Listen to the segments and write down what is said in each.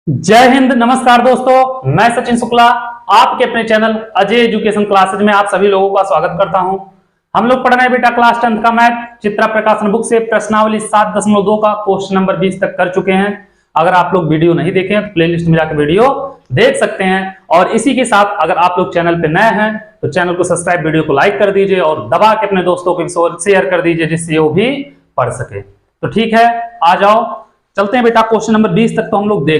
जय हिंद। नमस्कार दोस्तों, मैं सचिन शुक्ला आपके अपने चैनल अजय एजुकेशन क्लासेज में आप सभी लोगों का स्वागत करता हूं। हम लोग पढ़ रहे हैं बेटा क्लास 10 का मैथ चित्रा प्रकाशन बुक से प्रश्नावली 7.2 का क्वेश्चन नंबर 20 तक कर चुके हैं। अगर आप लोग वीडियो नहीं देखे हैं तो प्लेलिस्ट में जाकर वीडियो देख सकते हैं। और इसी के साथ अगर आप लोग चैनल पे नए हैं तो चैनल को सब्सक्राइब, वीडियो को लाइक कर दीजिए और दबा के अपने दोस्तों को शेयर कर दीजिए जिससे वो भी पढ़ सके। तो ठीक है, आ जाओ चलते हैं बेटा क्वेश्चन नंबर 20 तक तो हम लोग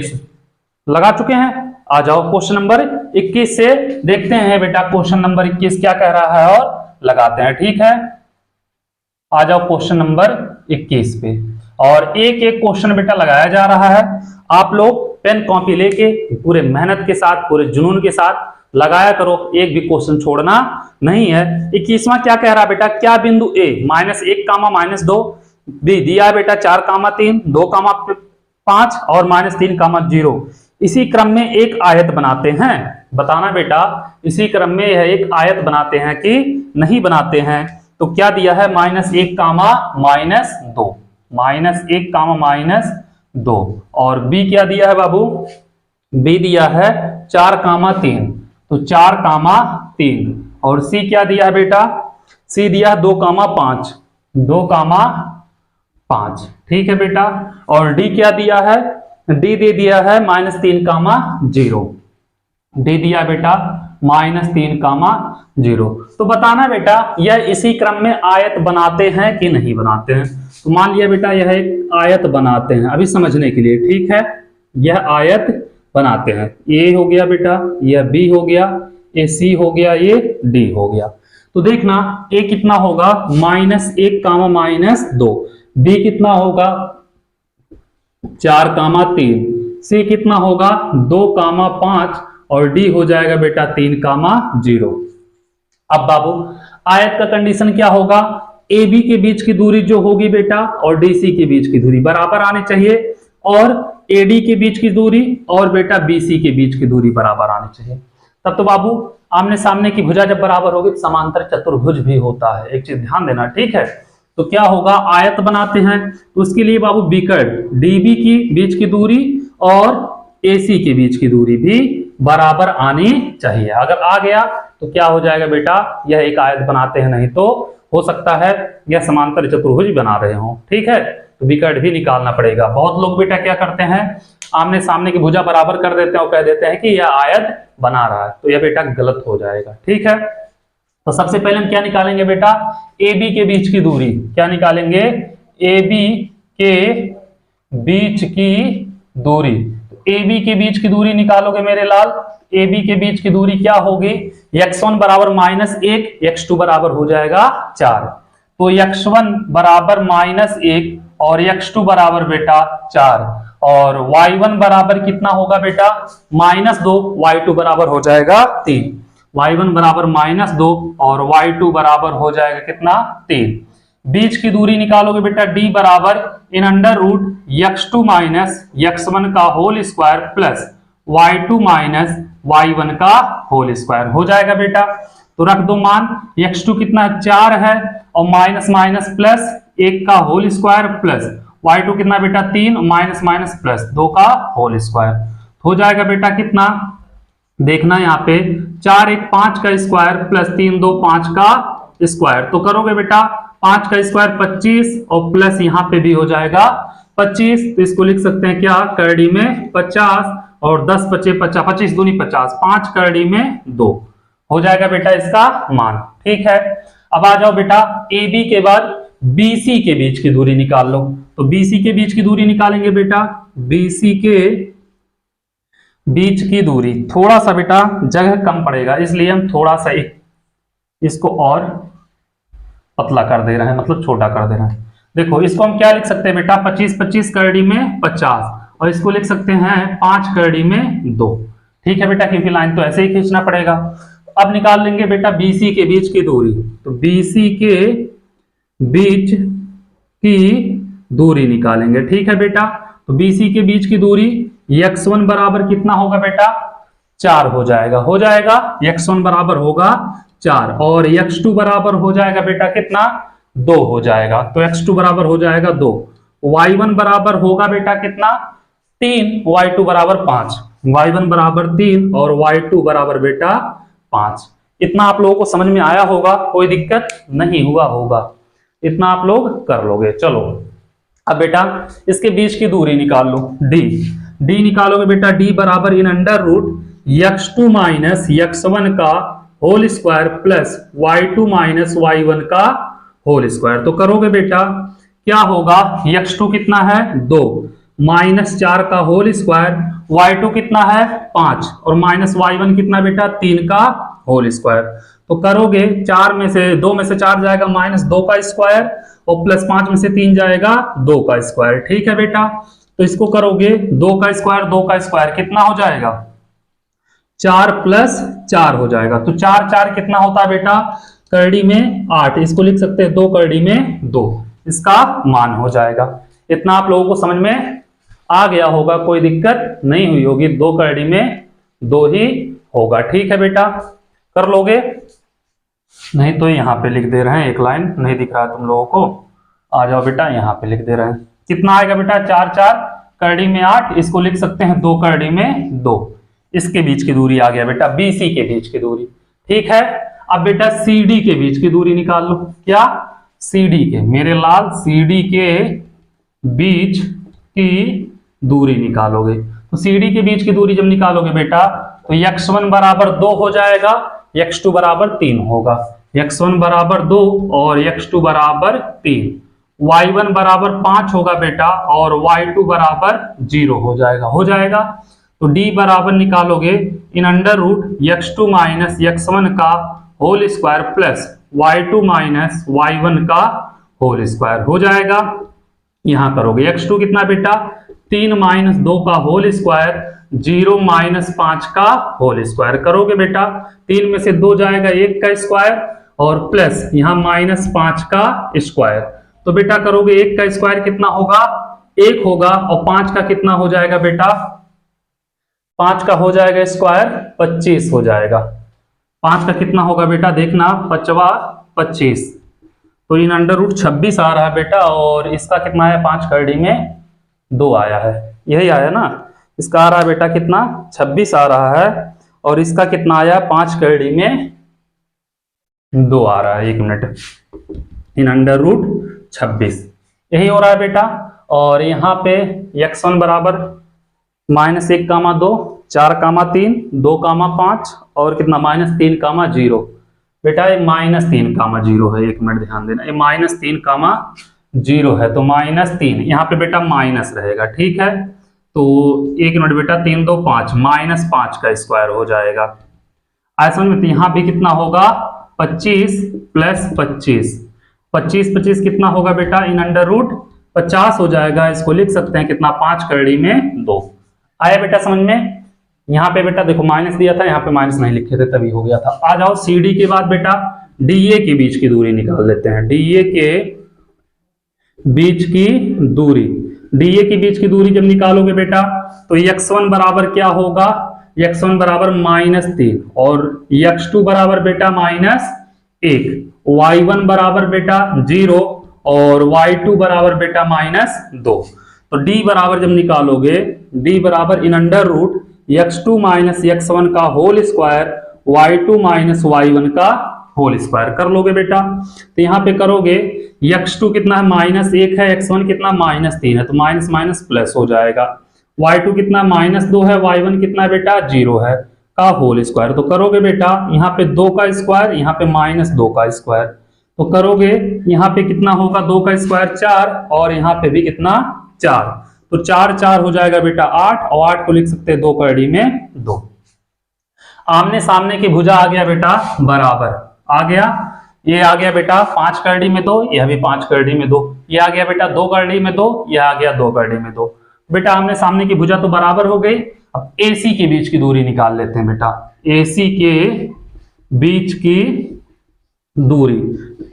लगा चुके हैं। आ जाओ क्वेश्चन नंबर 21 से देखते हैं बेटा क्वेश्चन नंबर 21 क्या कह रहा है और लगाते हैं। ठीक है, आ जाओ क्वेश्चन नंबर 21 पे और एक एक क्वेश्चन बेटा लगाया जा रहा है। आप लोग पेन कॉपी लेके पूरे मेहनत के साथ, पूरे जुनून के साथ लगाया करो, एक भी क्वेश्चन छोड़ना नहीं है। 21वां क्या कह रहा है बेटा, क्या बिंदु ए -1, -2 बी दिया बेटा 4, 3, 2, 5 और -3, 0। इसी क्रम में एक आयत बनाते हैं। बताना बेटा इसी क्रम में यह एक आयत बनाते हैं कि नहीं बनाते हैं। तो क्या दिया है, -1, -2 और बी क्या दिया है बाबू, बी दिया है 4, 3 तो 4, 3 और सी क्या दिया है बेटा, सी दिया है 2, 5 ठीक है बेटा। और डी क्या दिया है, डी दे दिया है -3, 0 डी दिया बेटा -3, 0। तो बताना बेटा यह इसी क्रम में आयत बनाते हैं कि नहीं बनाते हैं। तो मान लिया बेटा यह एक आयत बनाते हैं अभी समझने के लिए। ठीक है, यह आयत बनाते हैं। ए हो गया बेटा, यह बी हो गया, ये सी हो गया, ये डी हो गया। तो देखना ए कितना होगा -1, -2 बी कितना होगा 4, 3 सी कितना होगा 2, 5 और डी हो जाएगा बेटा 3, 0। अब बाबू आयत का कंडीशन क्या होगा, ए बी के बीच की दूरी जो होगी बेटा और डी सी के बीच की दूरी बराबर आनी चाहिए और ए डी के बीच की दूरी और बेटा बी सी के बीच की दूरी बराबर आनी चाहिए। तब तो बाबू आमने सामने की भुजा जब बराबर होगी तो समांतर चतुर्भुज भी होता है। एक चीज ध्यान देना, ठीक है। तो क्या होगा, आयत बनाते हैं तो उसके लिए बाबू बीकट डीबी की बीच की दूरी और एसी के बीच की दूरी भी बराबर आनी चाहिए। अगर आ गया तो क्या हो जाएगा बेटा, यह एक आयत बनाते हैं, नहीं तो हो सकता है यह समांतर चतुर्भुज बना रहे हो। ठीक है, तो बीकट भी निकालना पड़ेगा। बहुत लोग बेटा क्या करते हैं, आमने सामने की भुजा बराबर कर देते हैं और कह देते हैं कि यह आयत बना रहा है, तो यह बेटा गलत हो जाएगा। ठीक है, तो सबसे पहले हम क्या निकालेंगे बेटा, ए बी के बीच की दूरी। क्या निकालेंगे, ए बी के बीच की दूरी। ए बी के बीच की दूरी निकालोगे मेरे लाल, ए बी के बीच की दूरी क्या होगी, x1 बराबर -1, x2 बराबर हो जाएगा 4। तो x1 बराबर -1 और x2 बराबर बेटा 4 और y1 बराबर कितना होगा बेटा -2, y2 बराबर हो जाएगा 3। y1 बराबर -2 और y2 बराबर हो जाएगा कितना 3। बीच की दूरी निकालोगे बेटा d बराबर इन अंडर रूट x2 -x1 का whole square plus y2 -y1 का होल स्क्वायर हो जाएगा बेटा। तो रख दो मान, x2 कितना 4 है और माइनस माइनस प्लस 1 का होल स्क्वायर प्लस y2 कितना बेटा 3 माइनस माइनस प्लस 2 का होल स्क्वायर हो जाएगा बेटा कितना, देखना यहाँ पे 4, 1, 5 का स्क्वायर प्लस 3, 2, 5 का स्क्वायर। तो करोगे बेटा 5 का स्क्वायर 25 और प्लस यहाँ पे भी हो जाएगा 25। तो इसको लिख सकते हैं क्या, करड़ी में 50 और 10 × 5 = 50, 25 दूनी 50, 5 करड़ी में 2 हो जाएगा बेटा इसका मान। ठीक है, अब आ जाओ बेटा ए बी के बाद BC के बीच की दूरी निकाल लो। तो BC के बीच की दूरी निकालेंगे बेटा, BC के बीच की दूरी थोड़ा सा बेटा जगह कम पड़ेगा इसलिए हम थोड़ा सा इसको और पतला कर दे रहे हैं, मतलब छोटा कर दे रहे हैं। देखो इसको हम क्या लिख सकते हैं बेटा, 25, 25 करड़ी में 50 और इसको लिख सकते हैं 5 करड़ी में 2। ठीक है बेटा, क्योंकि लाइन तो ऐसे ही खींचना पड़ेगा। अब निकाल लेंगे बेटा BC के बीच की दूरी। तो BC के बीच की दूरी निकालेंगे। ठीक है बेटा, तो BC के बीच की दूरी x1 बराबर कितना होगा बेटा 4 हो जाएगा, x1 बराबर होगा 4 और x2 बराबर हो जाएगा बेटा कितना 2 हो जाएगा। तो x2 बराबर हो जाएगा 2, y1 बराबर होगा बेटा कितना y2 बराबर 5, y1 बराबर 3 और y2 बराबर बेटा 5। इतना आप लोगों को समझ में आया होगा, कोई दिक्कत नहीं हुआ होगा, इतना आप लोग कर लोगे। चलो अब बेटा इसके बीच की दूरी निकाल लो, d निकालोगे बेटा, d बराबर इन under root x2 minus x1 का whole square plus y2 minus y1 का होल स्क्वायर। तो करोगे बेटा क्या होगा, x2 कितना है 2 माइनस 4 का होल स्क्वायर, y2 कितना है 5 और माइनस y1 कितना बेटा 3 का होल स्क्वायर। तो करोगे 4 में से 2 में से 4 जाएगा माइनस 2 का स्क्वायर और प्लस 5 में से 3 जाएगा 2 का स्क्वायर। ठीक है बेटा, तो इसको करोगे 2 का स्क्वायर कितना हो जाएगा 4 प्लस 4 हो जाएगा। तो 4 4 कितना होता है बेटा करड़ी में 8, इसको लिख सकते हैं 2 करड़ी में 2, इसका मान हो जाएगा। इतना आप लोगों को समझ में आ गया होगा, कोई दिक्कत नहीं हुई होगी, 2 करड़ी में 2 ही होगा। ठीक है बेटा, कर लोगे, नहीं तो यहाँ पे लिख दे रहे हैं, एक लाइन नहीं दिख रहा है तुम लोगों को, आ जाओ बेटा यहाँ पे लिख दे रहे हैं। कितना आएगा बेटा 4 4 करड़ी में 8, इसको लिख सकते हैं 2 करड़ी में 2। इसके बीच की दूरी आ गया बेटा BC के बीच की दूरी। ठीक है, अब बेटा CD के बीच की दूरी निकाल लो। क्या CD के, मेरे लाल CD के बीच की दूरी निकालोगे। तो CD के बीच की दूरी जब निकालोगे बेटा तो x1 बराबर 2 हो जाएगा, x2 बराबर 3 होगा, x1 बराबर 2 और x2 बराबर 3, y1 बराबर 5 होगा बेटा और y2 बराबर 0 हो जाएगा। तो d बराबर निकालोगे इन under root x2 minus x1 का whole square plus y2 minus y1 का होल स्क्वायर हो जाएगा। यहां करोगे x2 कितना बेटा 3 माइनस 2 का होल स्क्वायर 0 माइनस 5 का होल स्क्वायर। करोगे बेटा 3 में से 2 जाएगा 1 का स्क्वायर और प्लस यहां माइनस 5 का स्क्वायर। तो बेटा करोगे 1 का स्क्वायर कितना होगा 1 होगा और 5 का कितना हो जाएगा बेटा 5 का हो जाएगा स्क्वायर 25 हो जाएगा। 5 का कितना होगा बेटा देखना 5वां 25, तो इन अंडर रूट 26 आ रहा है बेटा और इसका कितना है 5 करड़ी में 2 आया है, यही आया ना, इसका आ रहा है बेटा कितना 26 आ रहा है और इसका कितना आया 5 करड़ी में 2 आ रहा है। 1 मिनट, इन अंडर रूट 26 यही हो रहा है बेटा। और यहाँ पे x1 बराबर माइनस 1 कामा 2 4 कामा 3 2 कामा 5 और कितना माइनस 3 कामा 0 बेटा, ये माइनस 3 कामा 0 है। 1 मिनट ध्यान देना, ये माइनस 3 कामा 0 है तो माइनस 3 यहाँ पे बेटा माइनस रहेगा। ठीक है, तो 1 मिनट बेटा 3 2 5 माइनस 5 का स्क्वायर हो जाएगा। आया समझ में, तो यहाँ भी कितना होगा 25 प्लस 25, 25 25 कितना होगा बेटा इन अंडर रूट 50 हो जाएगा। इसको लिख सकते हैं कितना 5 करड़ी में 2। आया बेटा समझ में। यहाँ पे बेटा देखो माइनस दिया था, यहाँ पे माइनस नहीं लिखे थे तभी हो गया था। आ जाओ CD के बाद बेटा DA के बीच की दूरी निकाल लेते हैं। DA के बीच की दूरी, DA के बीच की दूरी जब निकालोगे बेटा तो x1 बराबर क्या होगा x1 बराबर -3 और x2 बराबर बेटा -1, y1 बराबर बेटा 0 और y2 बराबर बेटा -2। तो d बराबर जब निकालोगे d बराबर इन under root x2 minus x1 का whole square y2 minus y1 का होल स्क्वायर कर लोगे बेटा। तो यहाँ पे करोगे x2 कितना है -1 है, x1 कितना -3 है तो माइनस माइनस प्लस हो जाएगा, y2 कितना -2 है, y1 कितना है बेटा 0 है का होल स्क्वायर। तो करोगे बेटा यहाँ पे 2 का स्क्वायर, यहाँ पे -2 का स्क्वायर। तो करोगे यहाँ पे कितना होगा 2 का स्क्वायर 4 और यहाँ पे भी कितना 4, तो 4 4 हो जाएगा बेटा 8 और 8 को लिख सकते हैं 2 करड़ी में 2। आमने सामने की भुजा आ गया बेटा बराबर, आ गया, ये आ गया बेटा 5 करड़ी में 2, यह भी 5 करड़ी में 2, ये आ गया बेटा 2 करड़ी में 2, यह आ गया 2 करड़ी में 2। बेटा आमने सामने की भुजा तो बराबर हो गई। अब AC के बीच की दूरी निकाल लेते हैं बेटा। AC के बीच की दूरी,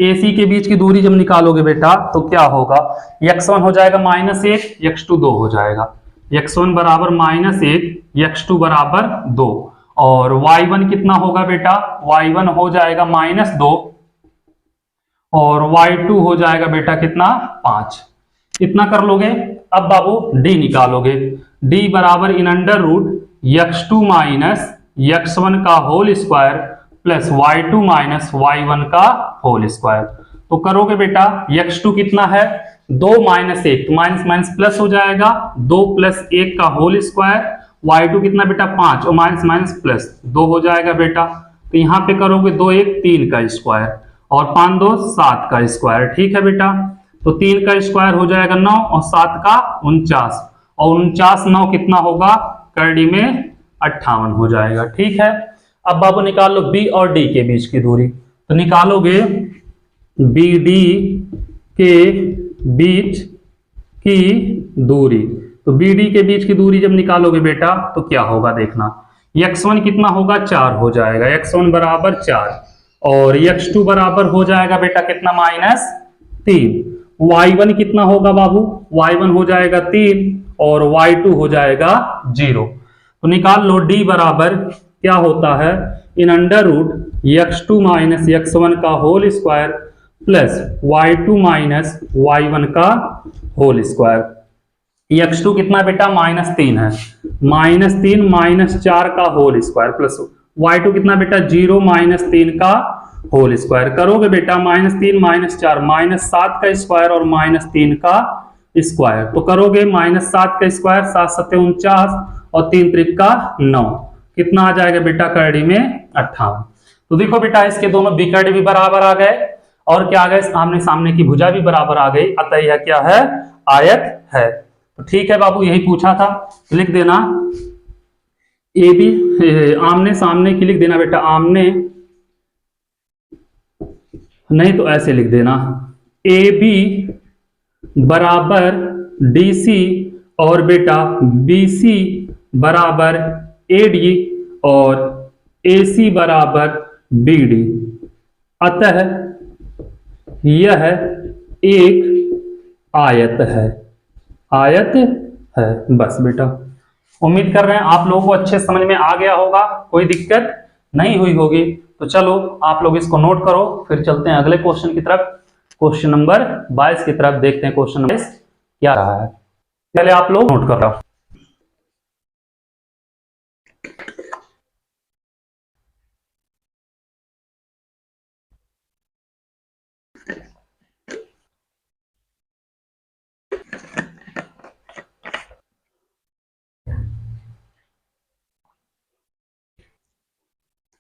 AC के बीच की दूरी जब निकालोगे बेटा तो क्या होगा x1 हो जाएगा -1, x2 2 हो जाएगा, x1 बराबर -1 x2 बराबर 2 और y1 कितना होगा बेटा y1 हो जाएगा -2 और y2 हो जाएगा बेटा कितना 5। इतना कर लोगे। अब बाबू d निकालोगे, डी बराबर इन under root x2 minus x1 का whole square plus y2 minus y1 का होल स्क्वायर। तो करोगे बेटा x2 कितना है 2 माइनस 1, तो माइनस माइनस प्लस हो जाएगा 2 प्लस 1 का होल स्क्वायर, y2 कितना बेटा 5 और माइनस माइनस प्लस 2 हो जाएगा बेटा। तो यहाँ पे करोगे 2 1 3 का स्क्वायर और 5 2 7 का स्क्वायर, ठीक है बेटा। तो 3 का स्क्वायर हो जाएगा 9 और 7 का 49 और 49 9 कितना होगा करड़ी में 58 हो जाएगा, ठीक है। अब बाबू निकाल लो बी और डी के बीच की दूरी। तो निकालोगे बी डी के बीच की दूरी। तो बी डी के बीच की दूरी जब निकालोगे बेटा तो क्या होगा देखना, x1 कितना होगा 4 हो जाएगा, x1 बराबर 4 और x2 बराबर हो जाएगा बेटा कितना -3, y1 कितना होगा बाबू, y1 हो जाएगा 3 और y2 हो जाएगा 0। तो निकाल लो d बराबर क्या होता है इन under root x2 minus x1 का whole square plus y2 minus y1 का होल स्क्वायर। x2 कितना बेटा -3 है, -3 -4 का होल स्क्वायर प्लस y2 कितना बेटा 0 -3 का होल स्क्वायर। करोगे बेटा -3 -4 -7 का स्क्वायर और -3 का स्क्वायर। तो करोगे -7 का स्क्वायर 7 7 49 और 3 त्रिक का 9, कितना आ जाएगा बेटा करड़ी में 58। तो देखो बेटा इसके दोनों बिकर्ड भी बराबर आ गए और क्या आ गए आमने सामने की भुजा भी बराबर आ गई, अतः यह क्या है आयत है। तो ठीक है बाबू यही पूछा था, लिख देना ए बी, आमने सामने की लिख देना बेटा, आमने नहीं तो ऐसे लिख देना ए बी बराबर डी सी और बेटा बी सी बराबर ए डी और ए सी बराबर बी डी। अतः यह एक आयत है, आयत है। बस बेटा उम्मीद कर रहे हैं आप लोगों को अच्छे समझ में आ गया होगा, कोई दिक्कत नहीं हुई होगी। तो चलो आप लोग इसको नोट करो, फिर चलते हैं अगले क्वेश्चन की तरफ, क्वेश्चन नंबर 22 की तरफ देखते हैं क्वेश्चन नंबर 22 क्या रहा है। पहले आप लोग नोट कर रहा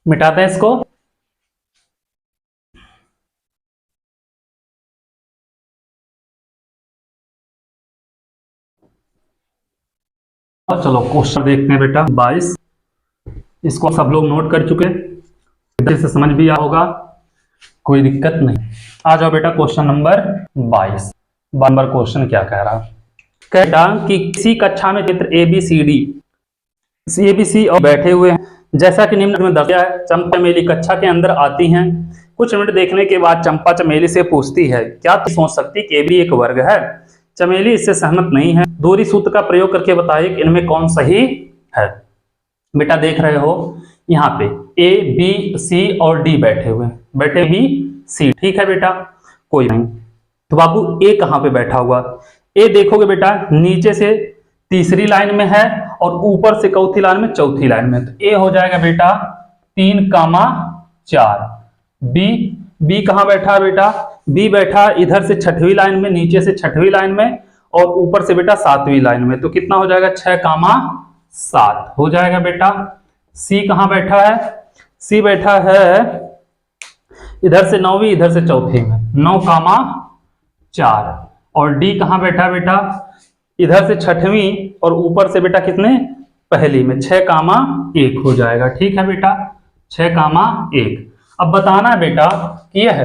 मिटाते हैं इसको। और चलो क्वेश्चन देखते हैं बेटा 22, इसको सब लोग नोट कर चुके, इधर से समझ भी आ होगा, कोई दिक्कत नहीं। आ जाओ बेटा क्वेश्चन नंबर 22। नंबर क्वेश्चन क्या कह रहा है, कहता कि किसी कक्षा में चित्र ABC और बैठे हुए हैं, जैसा कि निम्न में दर्शाया है। चंपा चमेली कक्षा के अंदर आती हैं, कुछ मिनट देखने के बाद चंपा चमेली से पूछती है क्या तुम सोच सकती कि AB एक वर्ग है। चमेली इससे सहमत नहीं है, दूरी सूत्र का प्रयोग करके बताइए कि इनमें कौन सही है। बेटा देख रहे हो यहाँ पे A B C और D बैठे हुए, बैठे भी C, ठीक है बेटा कोई नहीं। तो बाबू A कहाँ पे बैठा हुआ, A देखोगे बेटा नीचे से तीसरी लाइन में है और ऊपर से चौथी लाइन में चौथी लाइन में। तो A हो जाएगा बेटा 3,4। B कहाँ बैठा है बेटा, B बैठा इधर से छठवीं लाइन में, नीचे से छठवीं लाइन में और ऊपर से बेटा सातवीं लाइन में। तो कितना हो जाएगा 6,7 हो जाएगा बेटा। C कहाँ बैठा है, C बैठा है इधर से नौवीं इधर से चौथी में, 9,4 और D कहाँ बैठा है बेटा इधर से छठवीं और ऊपर से बेटा कितने पहली में, 6,1 हो जाएगा, ठीक है बेटा 6,1। अब बताना है बेटा कि यह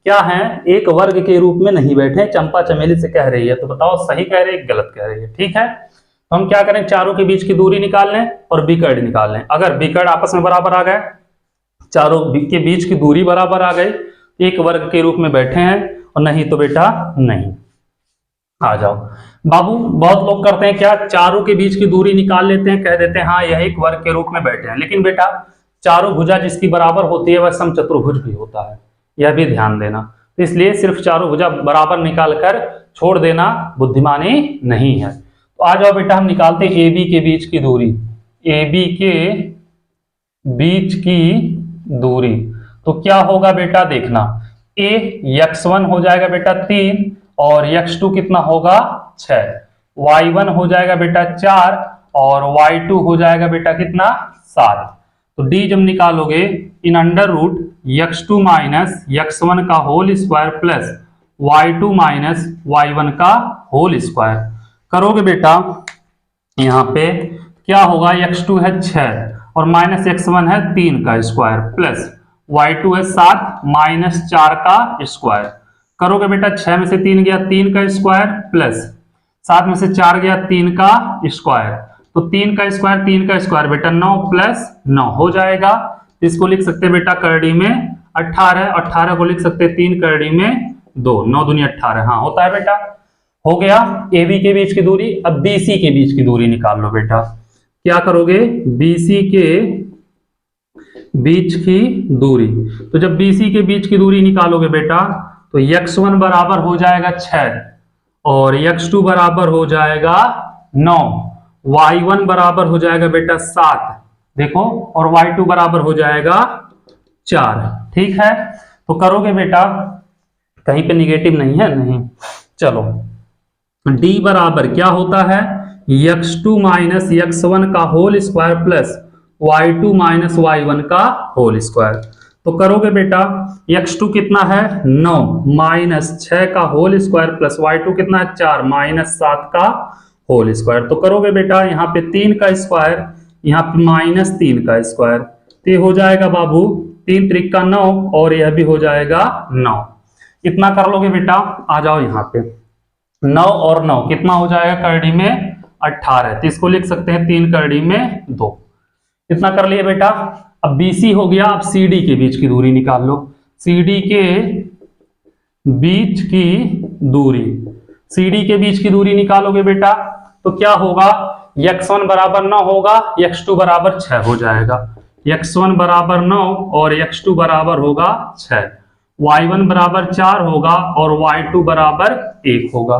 क्या है एक वर्ग के रूप में नहीं बैठे, चंपा चमेली से कह रही है, तो बताओ सही कह रही है गलत कह रही है। ठीक है तो हम क्या करें, चारों के बीच की दूरी निकाल लें और बिकर्ड निकाल लें। अगर बिकर्ड आपस में बराबर आ गए, चारों के बीच की दूरी बराबर आ गई, एक वर्ग के रूप में बैठे हैं, और नहीं तो बेटा नहीं। आ जाओ बाबू, बहुत लोग करते हैं क्या, चारों के बीच की दूरी निकाल लेते हैं, कह देते हैं हाँ यह एक वर्ग के रूप में बैठे हैं, लेकिन बेटा चारों भुजा जिसकी बराबर होती है वह समचतुर्भुज भी होता है, यह भी ध्यान देना। तो इसलिए सिर्फ चारों भुजा बराबर निकाल कर छोड़ देना बुद्धिमानी नहीं है। तो तो आ जाओ बेटा हम निकालते हैं ए बी के बीच की दूरी, ए बी के बीच की दूरी। तो क्या होगा बेटा देखना, ए x1 हो जाएगा बेटा 3 और x2 कितना होगा 6, y1 हो जाएगा बेटा 4 और y2 हो जाएगा बेटा कितना 7। तो d जब निकालोगे इन under root x2 minus x1 का whole square plus y2 minus y1 का होल स्क्वायर करोगे बेटा, यहाँ पे क्या होगा, x2 है 6 और माइनस x1 है 3 का स्क्वायर प्लस y2 है 7 माइनस 4 का स्क्वायर करोगे बेटा, 6 में से 3 गया 3 का स्क्वायर प्लस 7 में से 4 गया 3 का स्क्वायर, तो 3 का स्क्वायर बेटा 9 प्लस 9 हो जाएगा। इसको लिख सकते हैं बेटा करड़ी में 18, 18 को लिख सकते हैं 3 करड़ी में 2, 9 दूनी 18, हाँ होता है बेटा। हो गया ए बी के बीच की दूरी। अब बी सी के बीच की दूरी निकाल लो बेटा। क्या करोगे, बी सी के बीच की दूरी, तो जब बी सी के बीच की दूरी निकालोगे बेटा तो x1 बराबर हो जाएगा 6 और x2 बराबर हो जाएगा 9, y1 बराबर हो जाएगा बेटा 7 देखो, और y2 बराबर हो जाएगा 4। ठीक है, तो करोगे बेटा, कहीं पे निगेटिव नहीं है, नहीं, चलो d बराबर क्या होता है, x2 माइनस x1 का whole square plus y2 minus y1 का होल स्क्वायर। तो करोगे बेटा, x2 कितना है 9 माइनस 6 का होल स्क्वायर प्लस y2 कितना है 4 माइनस 7 का होल स्क्वायर। तो करोगे बेटा यहाँ पे 3 का स्क्वायर, यहाँ पे माइनस 3 का स्क्वायर, तो ये हो जाएगा बाबू 3 त्रिक का 9 और यह भी हो जाएगा 9। इतना कर लोगे बेटा, आ जाओ यहाँ पे 9 और 9 कितना हो जाएगा करड़ी में 18, तो इसको लिख सकते हैं 3 करड़ी में 2। इतना कर लिए बेटा। अब BC हो गया, अब CD के बीच की दूरी निकाल लो। CD के बीच की दूरी, CD के बीच की दूरी निकालोगे बेटा तो क्या होगा, x1 बराबर 9 होगा, x2 बराबर 6 हो जाएगा, x1 बराबर 9 और x2 बराबर होगा 6, y1 बराबर 4 होगा और y2 बराबर 1 होगा।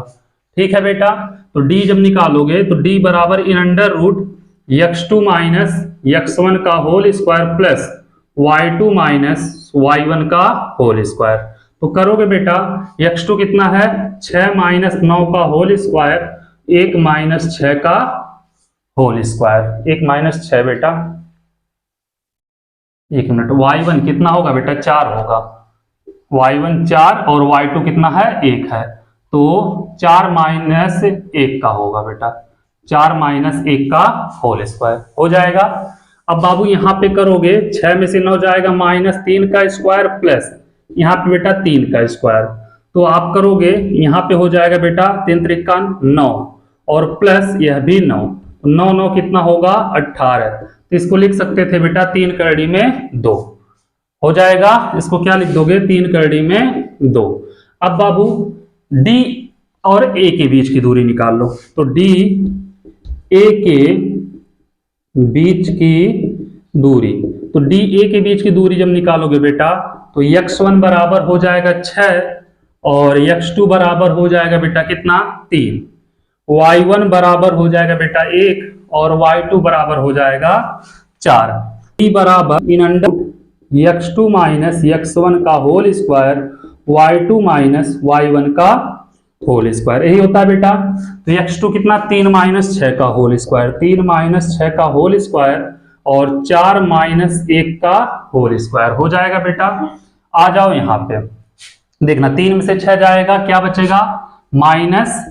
ठीक है बेटा, तो d जब निकालोगे तो d बराबर इन under root x2 minus x1 का whole square plus y2 minus y1 का होल स्क्वायर। तो करोगे बेटा, x2 कितना है 6 माइनस 9 का होल स्क्वायर 1 माइनस 6 का होल स्क्वायर, 1 माइनस 6 बेटा, 1 मिनट, y1 कितना होगा बेटा 4 होगा, y1 4 और y2 कितना है 1 है, तो 4 माइनस 1 का होगा बेटा, 4 माइनस 1 का होल स्क्वायर हो जाएगा। अब बाबू यहाँ पे करोगे 6 में से 9 जाएगा माइनस 3 का स्क्वायर प्लस यहाँ पे बेटा 3 का स्क्वायर, तो आप करोगे यहाँ पे हो जाएगा बेटा 3 त्रिका 9 और प्लस यह भी 9, 9 9 कितना होगा 18, तो इसको लिख सकते थे बेटा 3 करड़ी में 2 हो जाएगा। इसको क्या लिख दोगे 3 करड़ी में 2। अब बाबू D और A के बीच की दूरी निकाल लो, तो D A के बीच की दूरी, तो D A के बीच की दूरी जब निकालोगे बेटा तो x1 बराबर हो जाएगा 6 और x2 बराबर हो जाएगा बेटा कितना 3, y1 बराबर हो जाएगा बेटा 1 और y2 बराबर हो जाएगा 4। D बराबर in under x2 minus x1 का whole square y2 minus y1 का होल स्क्वायर, यही होता है बेटा। तो x2 कितना 3 माइनस 6 का होल स्क्वायर, 3 माइनस 6 का होल स्क्वायर और 4 माइनस 1 का होल स्क्वायर हो जाएगा बेटा। आ जाओ यहाँ पे देखना, 3 में से 6 जाएगा, क्या बचेगा माइनस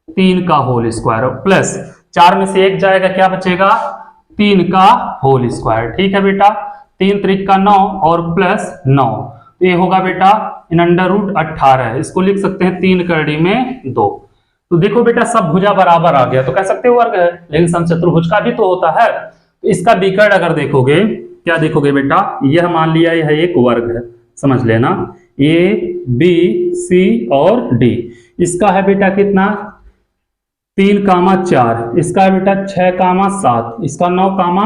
3 का होल स्क्वायर प्लस 4 में से 1 जाएगा, क्या बचेगा 3 का होल स्क्वायर। ठीक है बेटा, 3 त्रिक का 9 और प्लस 9, तो ये होगा बेटा इन अंडर रूट 18, इसको लिख सकते हैं 3 करड़ी में 2। तो देखो बेटा सब भुजा बराबर आ गया, तो कह सकते हो वर्ग है, लेकिन समचतुर्भुज का भी तो होता है। तो इसका विकर्ण अगर देखोगे, क्या देखोगे बेटा, यह मान लिया यह एक वर्ग है, समझ लेना, A B C और D। इसका है बेटा कितना 3 कामा 4, इसका है बेटा 6 कामा 7, इसका 9 कामा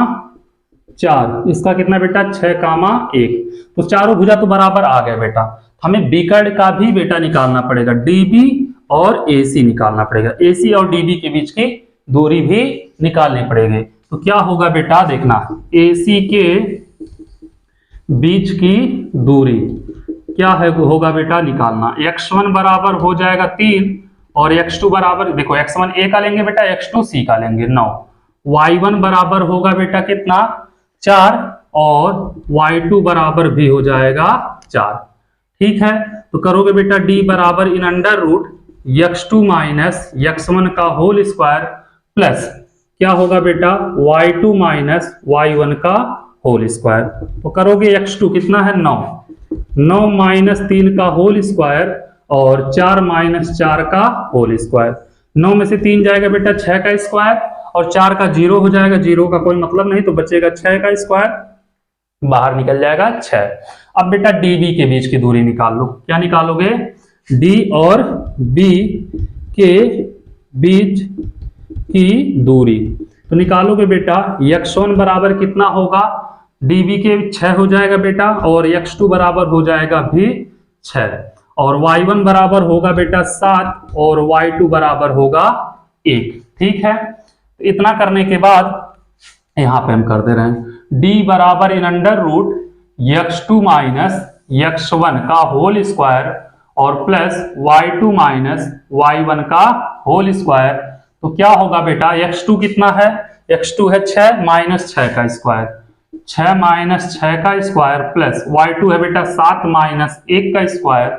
4, इसका कितना बेटा 6 कामा 1। तो चारों भुजा तो बराबर आ गए बेटा। हमें विकर्ण का भी बेटा निकालना पड़ेगा, DB और AC निकालना पड़ेगा, AC और DB के बीच की दूरी भी निकालनी पड़ेगी। तो क्या होगा बेटा देखना, AC के बीच की दूरी क्या है होगा बेटा निकालना। x1 बराबर हो जाएगा 3 और x2 बराबर, देखो x1 a का लेंगे बेटा, x2 c का लेंगे 9। y1 बराबर होगा बेटा कितना 4 और y2 बराबर भी हो जाएगा 4। ठीक है, तो करोगे बेटा d बराबर इन under root x2 minus x1 का होल स्क्वायर प्लस क्या होगा बेटा y2 माइनस y1 का होल स्क्वायर। तो करोगे x2 कितना है 9, 9 माइनस 3 का होल स्क्वायर और 4 माइनस 4 का होल स्क्वायर। 9 में से 3 जाएगा बेटा 6 का स्क्वायर और 4 का 0 हो जाएगा, 0 का कोई मतलब नहीं तो बचेगा 6 का स्क्वायर, बाहर निकल जाएगा 6। अब बेटा DB के बीच की दूरी निकाल लो। क्या निकालोगे, D और B के बीच की दूरी। तो निकालोगे बेटा x1 बराबर कितना होगा, DB के 6 हो जाएगा बेटा और x2 बराबर हो जाएगा भी 6 और y1 बराबर होगा बेटा 7 और y2 बराबर होगा 1। ठीक है, तो इतना करने के बाद यहां पे हम कर दे रहे हैं D बराबर इन under root x2 minus x1 का होल स्क्वायर और प्लस y2 माइनस y1 का होल स्क्वायर। तो क्या होगा बेटा x2 कितना है, x2 है 6 माइनस 6 का स्क्वायर, 6 माइनस 6 का स्क्वायर प्लस y2 है बेटा 7 माइनस 1 का स्क्वायर।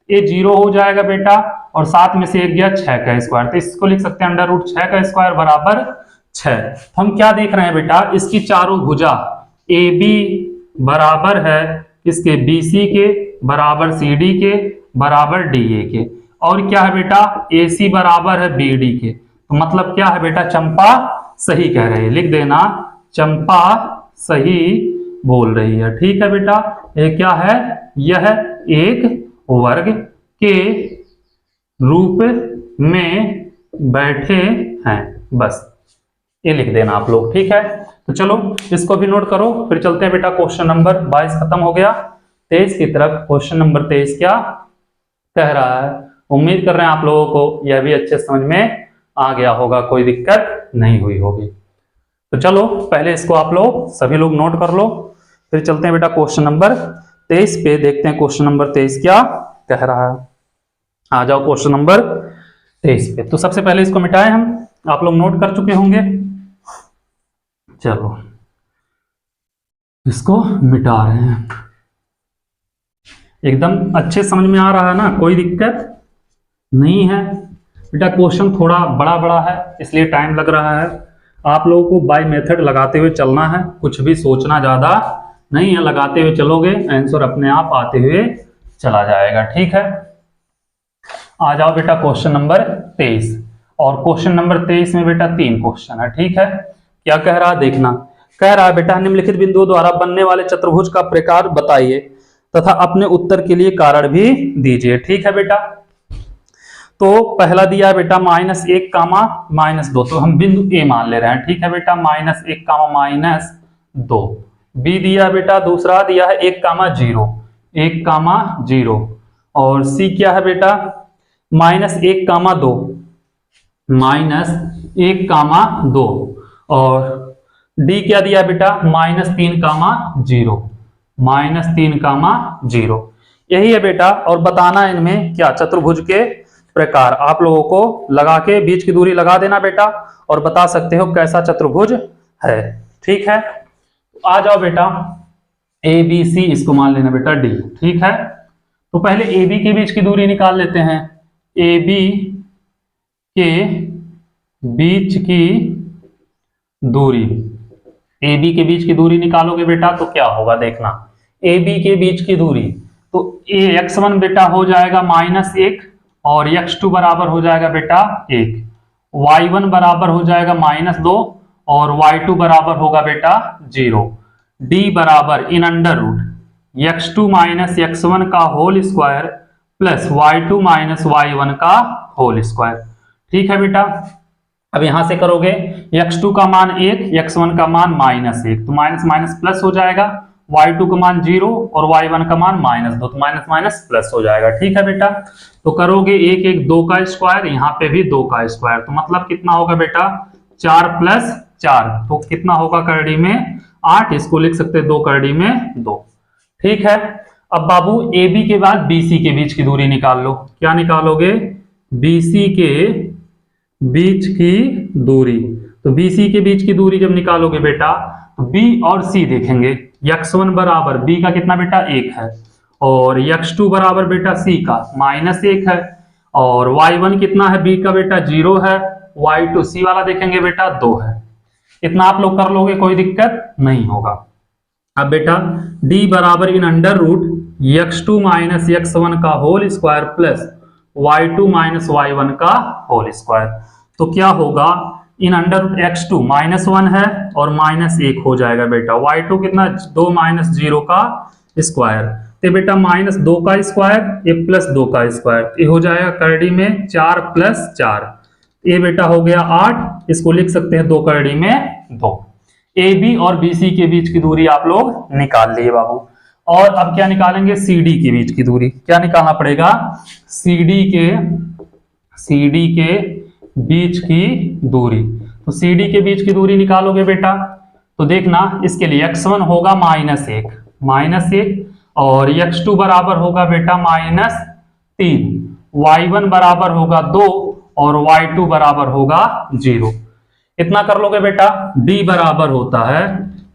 ये 0 हो जाएगा बेटा और 7 में से 1 गया 6 का स्क्वायर, तो इसको लिख सकते हैं अंडर रूट 6 का स्क्वायर बराबर 6। हम क्या देख रहे हैं बेटा, इसकी चारों भुजा AB बराबर है इसके BC के बराबर CD के बराबर DA के, और क्या है बेटा AC बराबर है BD के। तो मतलब क्या है बेटा, चंपा सही कह रही है, लिख देना चंपा सही बोल रही है। ठीक है बेटा, ये क्या है, यह एक वर्ग के रूप में बैठे हैं, बस ये लिख देना आप लोग। ठीक है, तो चलो इसको भी नोट करो, फिर चलते हैं बेटा क्वेश्चन नंबर 22 खत्म हो गया, 23 की तरफ। क्वेश्चन नंबर 23 क्या कह रहा है, उम्मीद कर रहे हैं आप लोगों को यह भी अच्छे समझ में आ गया होगा, कोई दिक्कत नहीं हुई होगी। तो चलो पहले इसको आप लोग सभी लोग नोट कर लो, फिर चलते हैं बेटा क्वेश्चन नंबर 23 पे, देखते हैं क्वेश्चन नंबर 23 क्या कह रहा है। आ जाओ क्वेश्चन नंबर 23 पे। तो सबसे पहले इसको मिटाएं हम, आप लोग नोट कर चुके होंगे। चलो इसको मिटा रहे हैं, एकदम अच्छे समझ में आ रहा है ना, कोई दिक्कत नहीं है बेटा। क्वेश्चन थोड़ा बड़ा बड़ा है इसलिए टाइम लग रहा है, आप लोगों को बाय मेथड लगाते हुए चलना है, कुछ भी सोचना ज्यादा नहीं है, लगाते हुए चलोगे आंसर अपने आप आते हुए चला जाएगा। ठीक है, आ जाओ बेटा क्वेश्चन नंबर 23, और क्वेश्चन नंबर 23 में बेटा 3 क्वेश्चन है। ठीक है, क्या कह रहा है देखना, कह रहा है बेटा निम्नलिखित बिंदुओं द्वारा बनने वाले चतुर्भुज का प्रकार बताइए तथा अपने उत्तर के लिए कारण भी दीजिए। ठीक है बेटा, तो पहला दिया है बेटा -1 कामा -2, तो हम बिंदु ए मान ले रहे हैं। ठीक है बेटा, -1 कामा -2। बी दिया बेटा, दूसरा दिया है 1 कामा 0, 1 कामा 0, और सी क्या है बेटा -1 कामा 2, -1 कामा 2, और डी क्या दिया बेटा -3 कामा 0, -3 कामा 0। यही है बेटा, और बताना इनमें क्या चतुर्भुज के प्रकार, आप लोगों को लगा के बीच की दूरी लगा देना बेटा और बता सकते हो कैसा चतुर्भुज है। ठीक है, आ जाओ बेटा ABC, इसको मान लेना बेटा D। ठीक है, तो पहले AB के बीच की दूरी निकाल लेते हैं। AB के बीच की दूरी, AB के बीच की दूरी निकालोगे बेटा तो क्या होगा देखना, AB के बीच की दूरी, तो x1 बेटा हो जाएगा -1 और x2 बराबर हो जाएगा बेटा 1, y1 बराबर हो जाएगा -2 और y2 बराबर होगा बेटा 0। D बराबर इन under root x2 minus x1 का whole square plus y2 minus y1 का होल स्क्वायर। ठीक है बेटा, अब यहां से करोगे x2 का मान 1, x1 का मान -1, तो माइनस माइनस प्लस हो जाएगा, y2 का मान 0 और y1 का मान -2, तो माइनस माइनस प्लस हो जाएगा। ठीक है बेटा, तो करोगे 1 1 2 का स्क्वायर, यहाँ पे भी 2 का स्क्वायर, तो मतलब कितना होगा बेटा 4 प्लस 4, तो कितना होगा करड़ी में 8, इसको लिख सकते हैं 2 करड़ी में 2। ठीक है, अब बाबू AB के बाद BC के बीच की दूरी निकाल लो। क्या निकालोगे? BC के बीच की दूरी। तो BC के बीच की दूरी जब निकालोगे बेटा तो B और C देखेंगे। x1 बराबर B का कितना बेटा 1 है, और x2 बराबर बेटा C का -1 है, और y1 कितना है B का बेटा 0 है, y2 C वाला देखेंगे बेटा 2 है। इतना आप लोग कर लोगे, कोई दिक्कत नहीं होगा। अब बेटा D बराबर इन under root x2 minus x1 का whole square plus y2 minus y1 का होल स्क्वायर। तो क्या होगा? इन अंडर रूट x2 -1 है और -1 हो जाएगा बेटा, y2 कितना 2 माइनस 0 का स्क्वायर, तो बेटा -2 का स्क्वायर ये प्लस 2 का स्क्वायर, ये हो जाएगा करड़ी में 4 प्लस 4, ये बेटा हो गया 8, इसको लिख सकते हैं 2 करड़ी में 2। AB और BC के बीच की दूरी आप लोग निकाल लिए बाबू। और अब क्या निकालेंगे? CD के बीच की दूरी। क्या निकालना पड़ेगा? CD के बीच की दूरी। तो CD के बीच की दूरी निकालोगे बेटा तो देखना, इसके लिए x1 होगा -1 और x2 बराबर होगा बेटा -3, y1 बराबर होगा 2 और y2 बराबर होगा 0। इतना कर लोगे बेटा। D बराबर होता है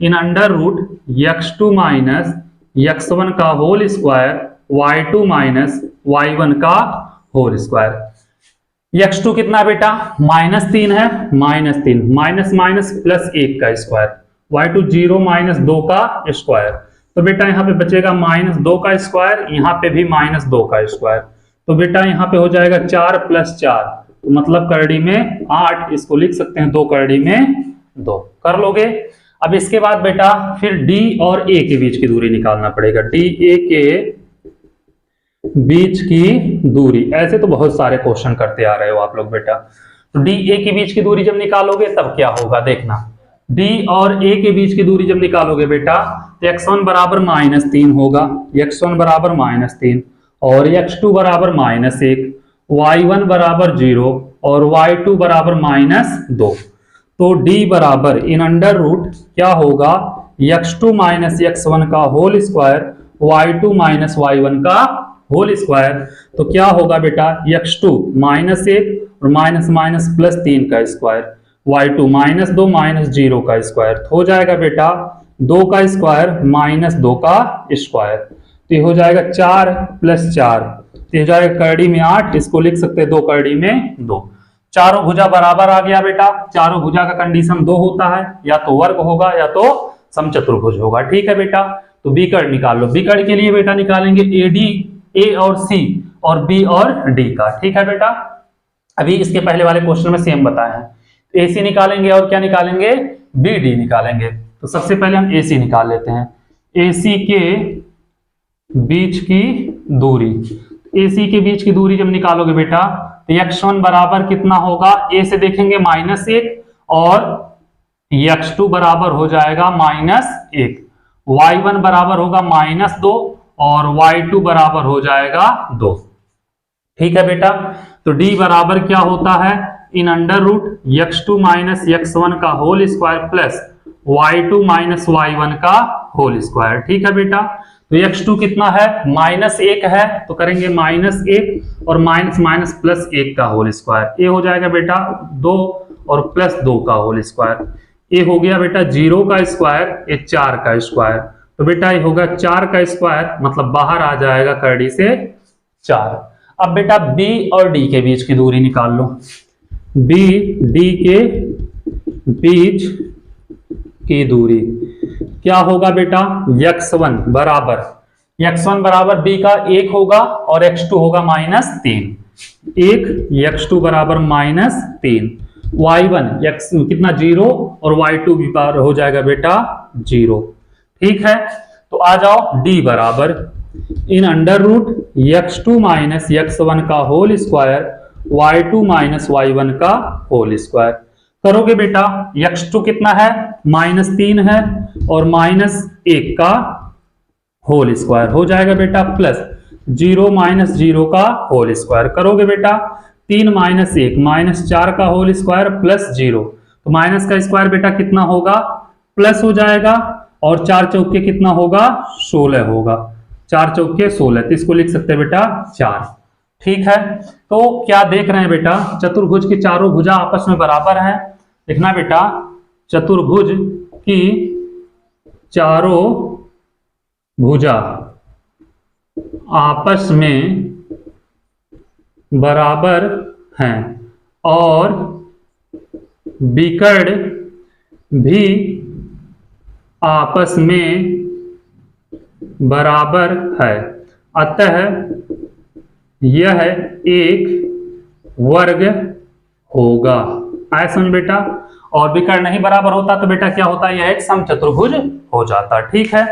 इन under root x2 minus x1 का whole square y2 minus y1 का होल स्क्वायर। x2 कितना बेटा -3 है, -3 माइनस माइनस प्लस 1 का स्क्वायर, y2 0 माइनस 2 का स्क्वायर, तो बेटा यहाँ पे बचेगा -2 का स्क्वायर, यहाँ पे भी -2 का स्क्वायर, तो बेटा यहाँ पे हो जाएगा 4 प्लस 4, तो मतलब करड़ी में 8, इसको लिख सकते हैं 2 करड़ी में 2। कर लोगे। अब इसके बाद बेटा फिर D और A के बीच की दूरी निकालना पड़ेगा। D A के बीच की दूरी, ऐसे तो बहुत सारे क्वेश्चन करते आ रहे हो आप लोग बेटा। तो D A के बीच की दूरी जब निकालोगे तब क्या होगा देखना। D और A के बीच की दूरी जब निकालोगे बेटा तो x1 बराबर -3 होगा, x1 बराबर -3 और x2 बराबर -1, y1 बराबर 0 और y2 बराबर -2। तो D बराबर इन अंडर रूट क्या होगा x2 माइनस x1 का whole square y2 minus y1 का होल स्क्वायर। तो क्या होगा बेटा x2 -1 और माइनस माइनस प्लस 3 का स्क्वायर, y2 -2 माइनस 0 का स्क्वायर, तो हो जाएगा बेटा 2 का स्क्वायर -2 का स्क्वायर, तो ये हो जाएगा 4 प्लस 4, तो हो जाएगा करड़ी में 8, इसको लिख सकते हैं 2 करड़ी में 2। चारों भुजा बराबर आ गया बेटा। चारों भुजा का कंडीशन 2 होता है, या तो वर्ग होगा या तो समचतुर्भुज होगा। ठीक है बेटा, तो बीकर्ण निकाल लो। बीकर्ण के लिए बेटा निकालेंगे AD, A और C और B और D का। ठीक है बेटा, अभी इसके पहले वाले क्वेश्चन में सेम बताया है। AC निकालेंगे और क्या निकालेंगे? BD निकालेंगे। तो सबसे पहले हम AC निकाल लेते हैं। AC के बीच की दूरी, AC के बीच की दूरी जब निकालोगे बेटा तो x1 बराबर कितना होगा, A से देखेंगे -1 और x2 बराबर हो जाएगा -1, y1 बराबर होगा -2 और y2 बराबर हो जाएगा 2। ठीक है बेटा, तो D बराबर क्या होता है इन under root x2 minus x1 का whole square plus y2 minus y1 का होल स्क्वायर। ठीक है बेटा, तो x2 कितना है -1 है, तो करेंगे -1 और माइनस माइनस प्लस 1 का होल स्क्वायर, ये हो जाएगा बेटा 2 और प्लस 2 का होल स्क्वायर, ये हो गया बेटा 0 का स्क्वायर, ये 4 का स्क्वायर, तो बेटा ये होगा 4 का स्क्वायर, मतलब बाहर आ जाएगा करड़ी से 4। अब बेटा B और D के बीच की दूरी निकाल लो। B D के बीच की दूरी क्या होगा बेटा, x1 बराबर B का 1 होगा और x2 होगा -3, 1 x2 बराबर -3, y1 x कितना 0 और y2 भी बार हो जाएगा बेटा 0। ठीक है, तो आ जाओ D बराबर इन under root x2 minus x1 का whole square y2 minus y1 का होल स्क्वायर। करोगे बेटा x2 कितना है -3 है और -1 का होल स्क्वायर हो जाएगा बेटा प्लस 0 माइनस 0 का होल स्क्वायर। करोगे बेटा 3 - 1 -4 का होल स्क्वायर प्लस 0, तो माइनस का स्क्वायर बेटा कितना होगा, प्लस हो जाएगा, और 4 चौके कितना होगा, 16 होगा। 4 चौके 16, तो इसको लिख सकते हैं बेटा 4। ठीक है, तो क्या देख रहे हैं बेटा, चतुर्भुज की चारों भुजा आपस में बराबर हैं। देखना बेटा, चतुर्भुज की चारों भुजा आपस में बराबर हैं और विकर्ण भी आपस में बराबर है, अतः यह एक वर्ग होगा। आया समझ बेटा। और विकर्ण नहीं बराबर होता तो बेटा क्या होता है, यह एक समचतुर्भुज हो जाता। ठीक है,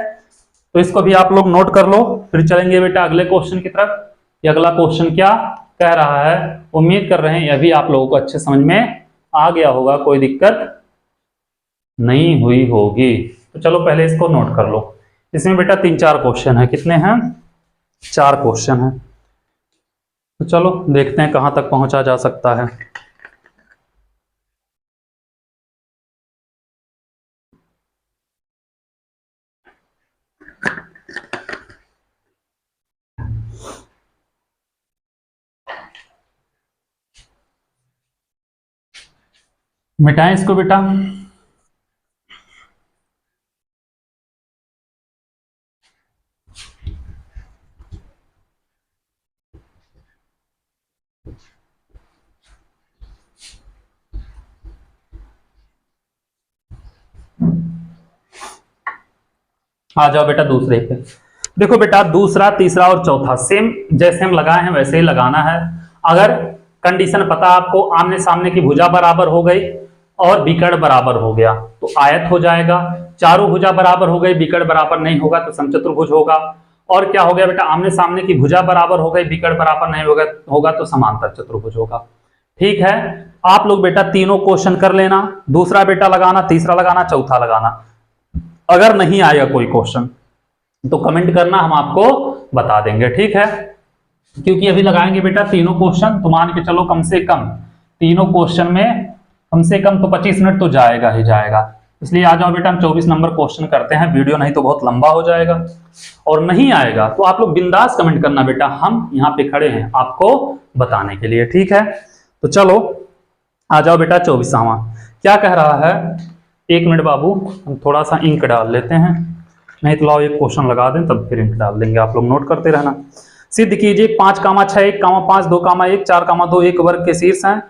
तो इसको भी आप लोग नोट कर लो। फिर चलेंगे बेटा अगले क्वेश्चन की तरफ। ये अगला क्वेश्चन क्या कह रहा है, उम्मीद कर रहे हैं यह भी आप लोगों को अच्छे समझ में आ गया होगा, कोई दिक्कत नहीं हुई होगी। तो चलो पहले इसको नोट कर लो। इसमें बेटा 3-4 क्वेश्चन है। कितने हैं, 4 क्वेश्चन हैं। तो चलो देखते हैं कहां तक पहुंचा जा सकता है। मिटाएं इसको बेटा। आ जाओ बेटा दूसरे पे। देखो बेटा दूसरा, तीसरा और चौथा सेम जैसे हम लगाए हैं वैसे ही लगाना है। अगर कंडीशन पता आपको, आमने सामने की भुजा बराबर हो गई और विकर्ण बराबर हो गया तो आयत हो जाएगा। चारों भुजा बराबर हो गई, विकर्ण बराबर नहीं होगा तो समचतुर्भुज होगा। और क्या हो गया बेटा, आमने सामने की भुजा बराबर हो गई, विकर्ण बराबर नहीं होगा तो समांतर चतुर्भुज होगा। ठीक है, आप लोग बेटा तीनों क्वेश्चन कर लेना। दूसरा बेटा लगाना, तीसरा लगाना, चौथा लगाना। अगर नहीं आएगा कोई क्वेश्चन तो कमेंट करना, हम आपको बता देंगे। ठीक है, क्योंकि अभी लगाएंगे बेटा तीनों क्वेश्चन, तो मान के चलो कम से कम तीनों क्वेश्चन में कम से कम तो 25 मिनट तो जाएगा ही जाएगा। इसलिए आ जाओ बेटा हम 24 नंबर क्वेश्चन करते हैं, वीडियो नहीं तो बहुत लंबा हो जाएगा। और नहीं आएगा तो आप लोग बिंदास कमेंट करना बेटा, हम यहाँ पे खड़े हैं आपको बताने के लिए। ठीक है, तो चलो आ जाओ बेटा 24वां क्या कह रहा है। 1 मिनट बाबू, हम थोड़ा सा इंक डाल लेते हैं, नहीं तो लाओ एक क्वेश्चन लगा दें तब फिर इंक डाल देंगे, आप लोग नोट करते रहना। सिद्ध कीजिए 5, 6, 1, 5, 2, 1, 4, 2 एक वर्ग के शीर्ष हैं,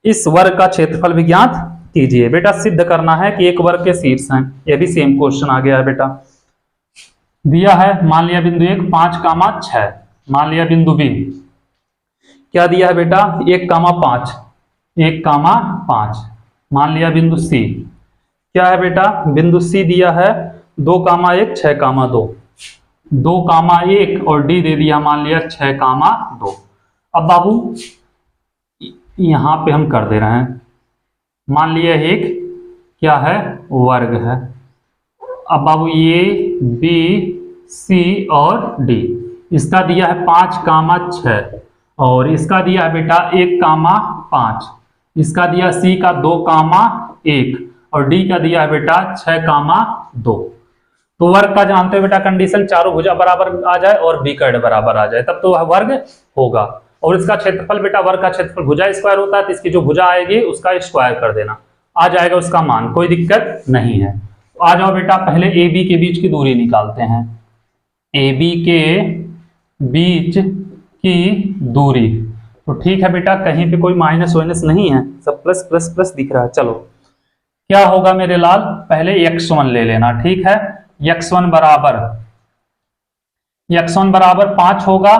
इस वर्ग का क्षेत्रफल भी ज्ञात कीजिए। बेटा सिद्ध करना है कि एक वर्ग के शीर्ष हैं, यह भी सेम क्वेश्चन आ गया है बेटा। दिया है, मान लिया बिंदु 1 5, 6, मान लिया बिंदु बी क्या दिया है बेटा 1, 5, 1, 5, मान लिया बिंदु सी क्या है बेटा, बिंदु सी दिया है 2, 1, 6, 2, 2, 1 और डी दे दिया मान लिया 6, 2। अब बाबू यहां पे हम कर दे रहे हैं, मान लिया एक क्या है वर्ग है। अब बाबू ये बी सी और डी, इसका दिया है 5, 6 और इसका दिया है बेटा 1, 5, इसका दिया सी का 2, 1 और डी का दिया है बेटा 6, 2। तो वर्ग का जानते हो बेटा कंडीशन, चारों भुजा बराबर आ जाए और विकर्ण बराबर आ जाए तब तो वह वर्ग होगा। और इसका क्षेत्रफल बेटा, वर्ग का क्षेत्रफल भुजा स्क्वायर होता है तो इसकी जो भुजा आएगी उसका स्क्वायर कर देना, आ जाएगा उसका मान, कोई दिक्कत नहीं है। तो आ जाओ बेटा पहले ए बी के बीच की दूरी निकालते हैं। ए बी के बीच की दूरी, तो ठीक है बेटा कहीं पे कोई माइनस वाइनस नहीं है, सब प्लस प्लस प्लस दिख रहा है। चलो क्या होगा मेरे लाल, पहले x1 ले लेना। ठीक है, x1 बराबर 5 होगा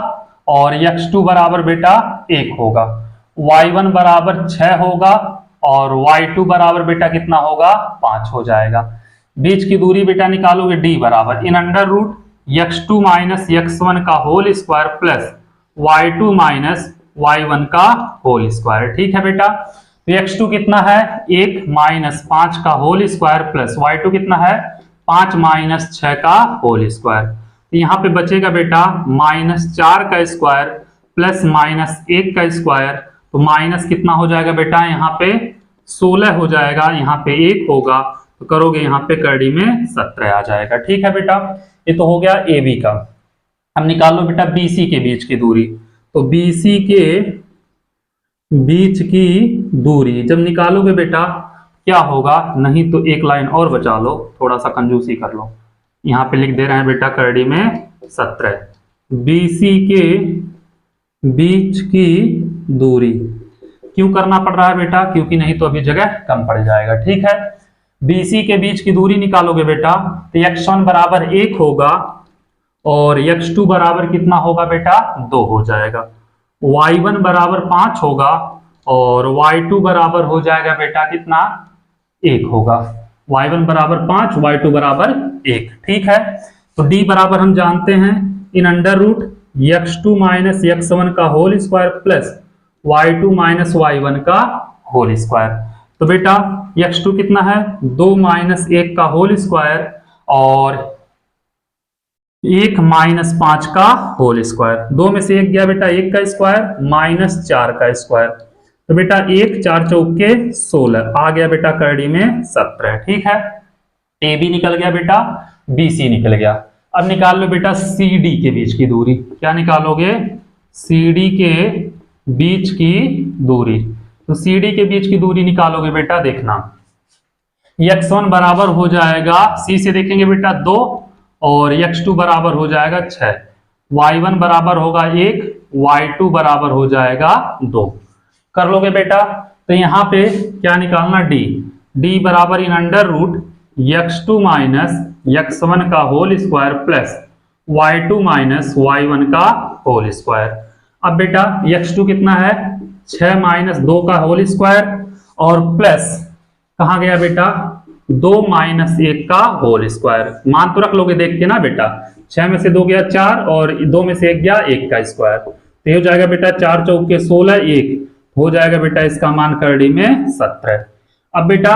और x2 बराबर बेटा 1 होगा, y1 बराबर 6 होगा और y2 बराबर बेटा कितना होगा 5 हो जाएगा। बीच की दूरी बेटा निकालोगे d बराबर इन under root x2 minus x1 का whole square plus y2 minus y1 का होल स्क्वायर। ठीक है बेटा, तो x2 कितना है 1 माइनस 5 का होल स्क्वायर प्लस y2 कितना है 5 माइनस 6 का होल स्क्वायर। तो यहाँ पे बचेगा बेटा -4 का स्क्वायर प्लस -1 का स्क्वायर, तो माइनस कितना हो जाएगा बेटा यहाँ पे 16 हो जाएगा, यहाँ पे 1 होगा, तो करोगे यहाँ पे करड़ी में 17 आ जाएगा। ठीक है बेटा, ये तो हो गया ए बी का। अब निकाल लो बेटा बी सी के बीच की दूरी। तो बी सी के बीच की दूरी जब निकालोगे बेटा क्या होगा, नहीं तो एक लाइन और बचा लो, थोड़ा सा कंजूसी कर लो। यहाँ पे लिख दे रहे हैं बेटा करड़ी में 17। बी सी के बीच की दूरी क्यों करना पड़ रहा है बेटा, क्योंकि नहीं तो अभी जगह कम पड़ जाएगा। ठीक है, BC के बीच की दूरी निकालोगे बेटा तो x1 बराबर 1 होगा और x2 बराबर कितना होगा बेटा 2 हो जाएगा। y1 बराबर 5 होगा और y2 बराबर हो जाएगा बेटा कितना 1 होगा। y1 बराबर 5, y2 बराबर 1। ठीक है, तो d बराबर हम जानते हैं इन under root x2 minus x1 का whole square plus y2 minus y1 का होल स्क्वायर। तो बेटा x2 कितना है 2 माइनस 1 का होल स्क्वायर और 1 माइनस 5 का होल स्क्वायर। 2 में से 1 गया बेटा 1 का स्क्वायर माइनस 4 का स्क्वायर। तो बेटा 1 4 चौके 16 आ गया बेटा करड़ी में 17। ठीक है, ए बी निकल गया बेटा, बी सी निकल गया। अब निकाल लो बेटा सी डी के बीच की दूरी। क्या निकालोगे, सी डी के बीच की दूरी। तो सी डी के बीच की दूरी निकालोगे बेटा, देखना x1 बराबर हो जाएगा, सी से देखेंगे बेटा 2 और x2 बराबर हो जाएगा 6, y1 बराबर होगा 1, y2 बराबर हो जाएगा 2। कर लोगे बेटा, तो यहाँ पे क्या निकालना d बराबर इन under root x2 minus x1 का whole square plus y2 minus y1 का होल स्क्वायर। अब बेटा x2 कितना है 6 माइनस 2 का होल स्क्वायर और प्लस कहाँ गया बेटा 2 माइनस 1 का होल स्क्वायर। मान तो रख लोगे देख के ना बेटा, 6 में से 2 गया 4 और 2 में से 1 गया 1 का स्क्वायर। तो ये हो जाएगा बेटा 4 चौके 16, 1 हो जाएगा बेटा इसका मान करड़ी में 17। अब बेटा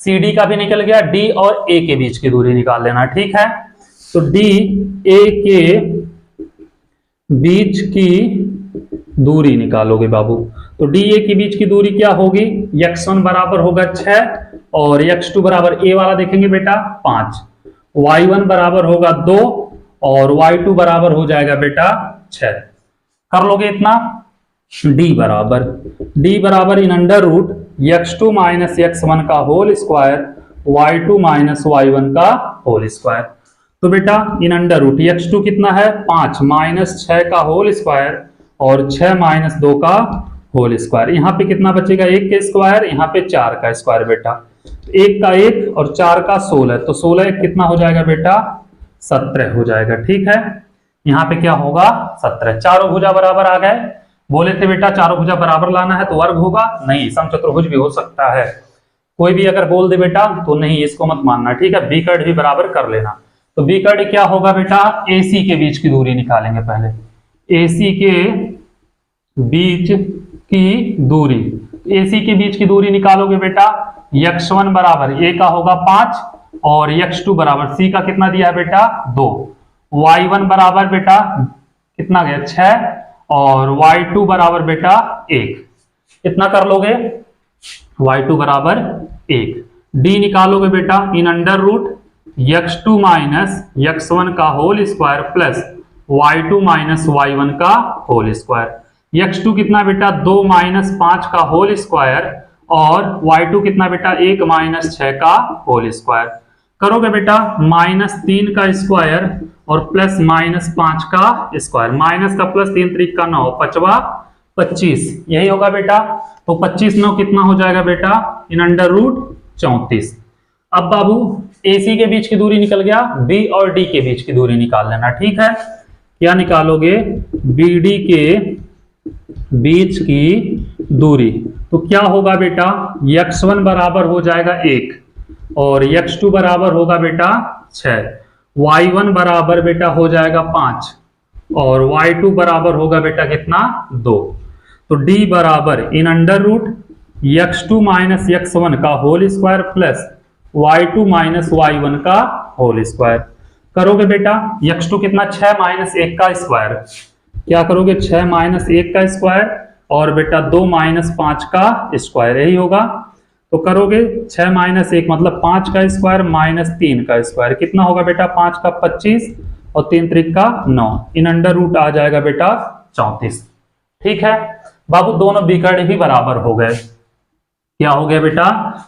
सी डी का भी निकल गया, डी और ए के बीच की दूरी निकाल लेना। ठीक है, तो डी ए के बीच की दूरी निकालोगे बाबू। तो डी ए के बीच की दूरी क्या होगी, x1 बराबर होगा 6 और x2 बराबर ए वाला देखेंगे बेटा 5, y1 बराबर होगा 2 और y2 बराबर हो जाएगा बेटा 6। कर लोगे इतना, d बराबर इन under root x2 minus x1 का whole square y2 minus y1 का होल स्क्वायर। तो बेटा इन अंडर रूट x2 कितना है 5 माइनस 6 का होल स्क्वायर और 6 माइनस 2 का होल स्क्वायर। यहाँ पे कितना बचेगा 1 के स्क्वायर, यहाँ पे 4 का स्क्वायर बेटा, 1 का 1 और 4 का 16, तो 16 कितना हो जाएगा बेटा 17 हो जाएगा। ठीक है, यहाँ पे क्या होगा 17। चारों भुजा बराबर आ गए। बोले थे बेटा चारों भुजा बराबर लाना है तो वर्ग होगा, नहीं समचतुर्भुज भी हो सकता है। कोई भी अगर बोल दे बेटा तो नहीं, इसको मत मानना। ठीक है, बी कर्ड भी बराबर कर लेना। तो बी कर्ड क्या होगा बेटा, ए सी के बीच की दूरी निकालेंगे पहले। AC के बीच की दूरी, AC के बीच की दूरी निकालोगे बेटा x1 बराबर a का होगा 5 और x2 बराबर c का कितना दिया है बेटा 2, y1 बराबर बेटा कितना गया 6 और y2 बराबर बेटा 1। कितना कर लोगे y2 बराबर 1। d निकालोगे बेटा इन under root x2 minus x1 का whole square plus y2 minus y1 का होल स्क्वायर। x2 कितना बेटा 2 माइनस 5 का होल स्क्वायर और y2 कितना बेटा 1 माइनस 6 का होल स्क्वायर। करोगे बेटा माइनस 3 का स्क्वायर और प्लस माइनस 5 का स्क्वायर। माइनस का प्लस 3 3 का 9, 5 25, यही होगा बेटा। तो 25 9 कितना हो जाएगा बेटा इन अंडर रूट 34। अब बाबू AC के बीच की दूरी निकल गया, B और D के बीच की दूरी निकाल लेना। ठीक है, क्या निकालोगे BD के बीच की दूरी। तो क्या होगा बेटा x1 बराबर हो जाएगा 1 और x2 बराबर होगा बेटा 6, y1 बराबर बेटा हो जाएगा 5 और y2 बराबर होगा बेटा कितना 2। तो d बराबर इन under root x2 minus x1 का whole square plus y2 minus y1 का होल स्क्वायर। करोगे बेटा x2 कितना 6 माइनस 1 का स्क्वायर। क्या करोगे 6 माइनस 1 का स्क्वायर और बेटा 2 माइनस 5 का स्क्वायर, यही होगा। तो करोगे 6 माइनस 1 मतलब 5 का स्क्वायर माइनस 3 का स्क्वायर कितना होगा बेटा 5 का 25 और 3 त्रिक का 9 इन अंडर रूट आ जाएगा बेटा 34। ठीक है बाबू दोनों विकर्ण भी बराबर हो गए। क्या हो गया बेटा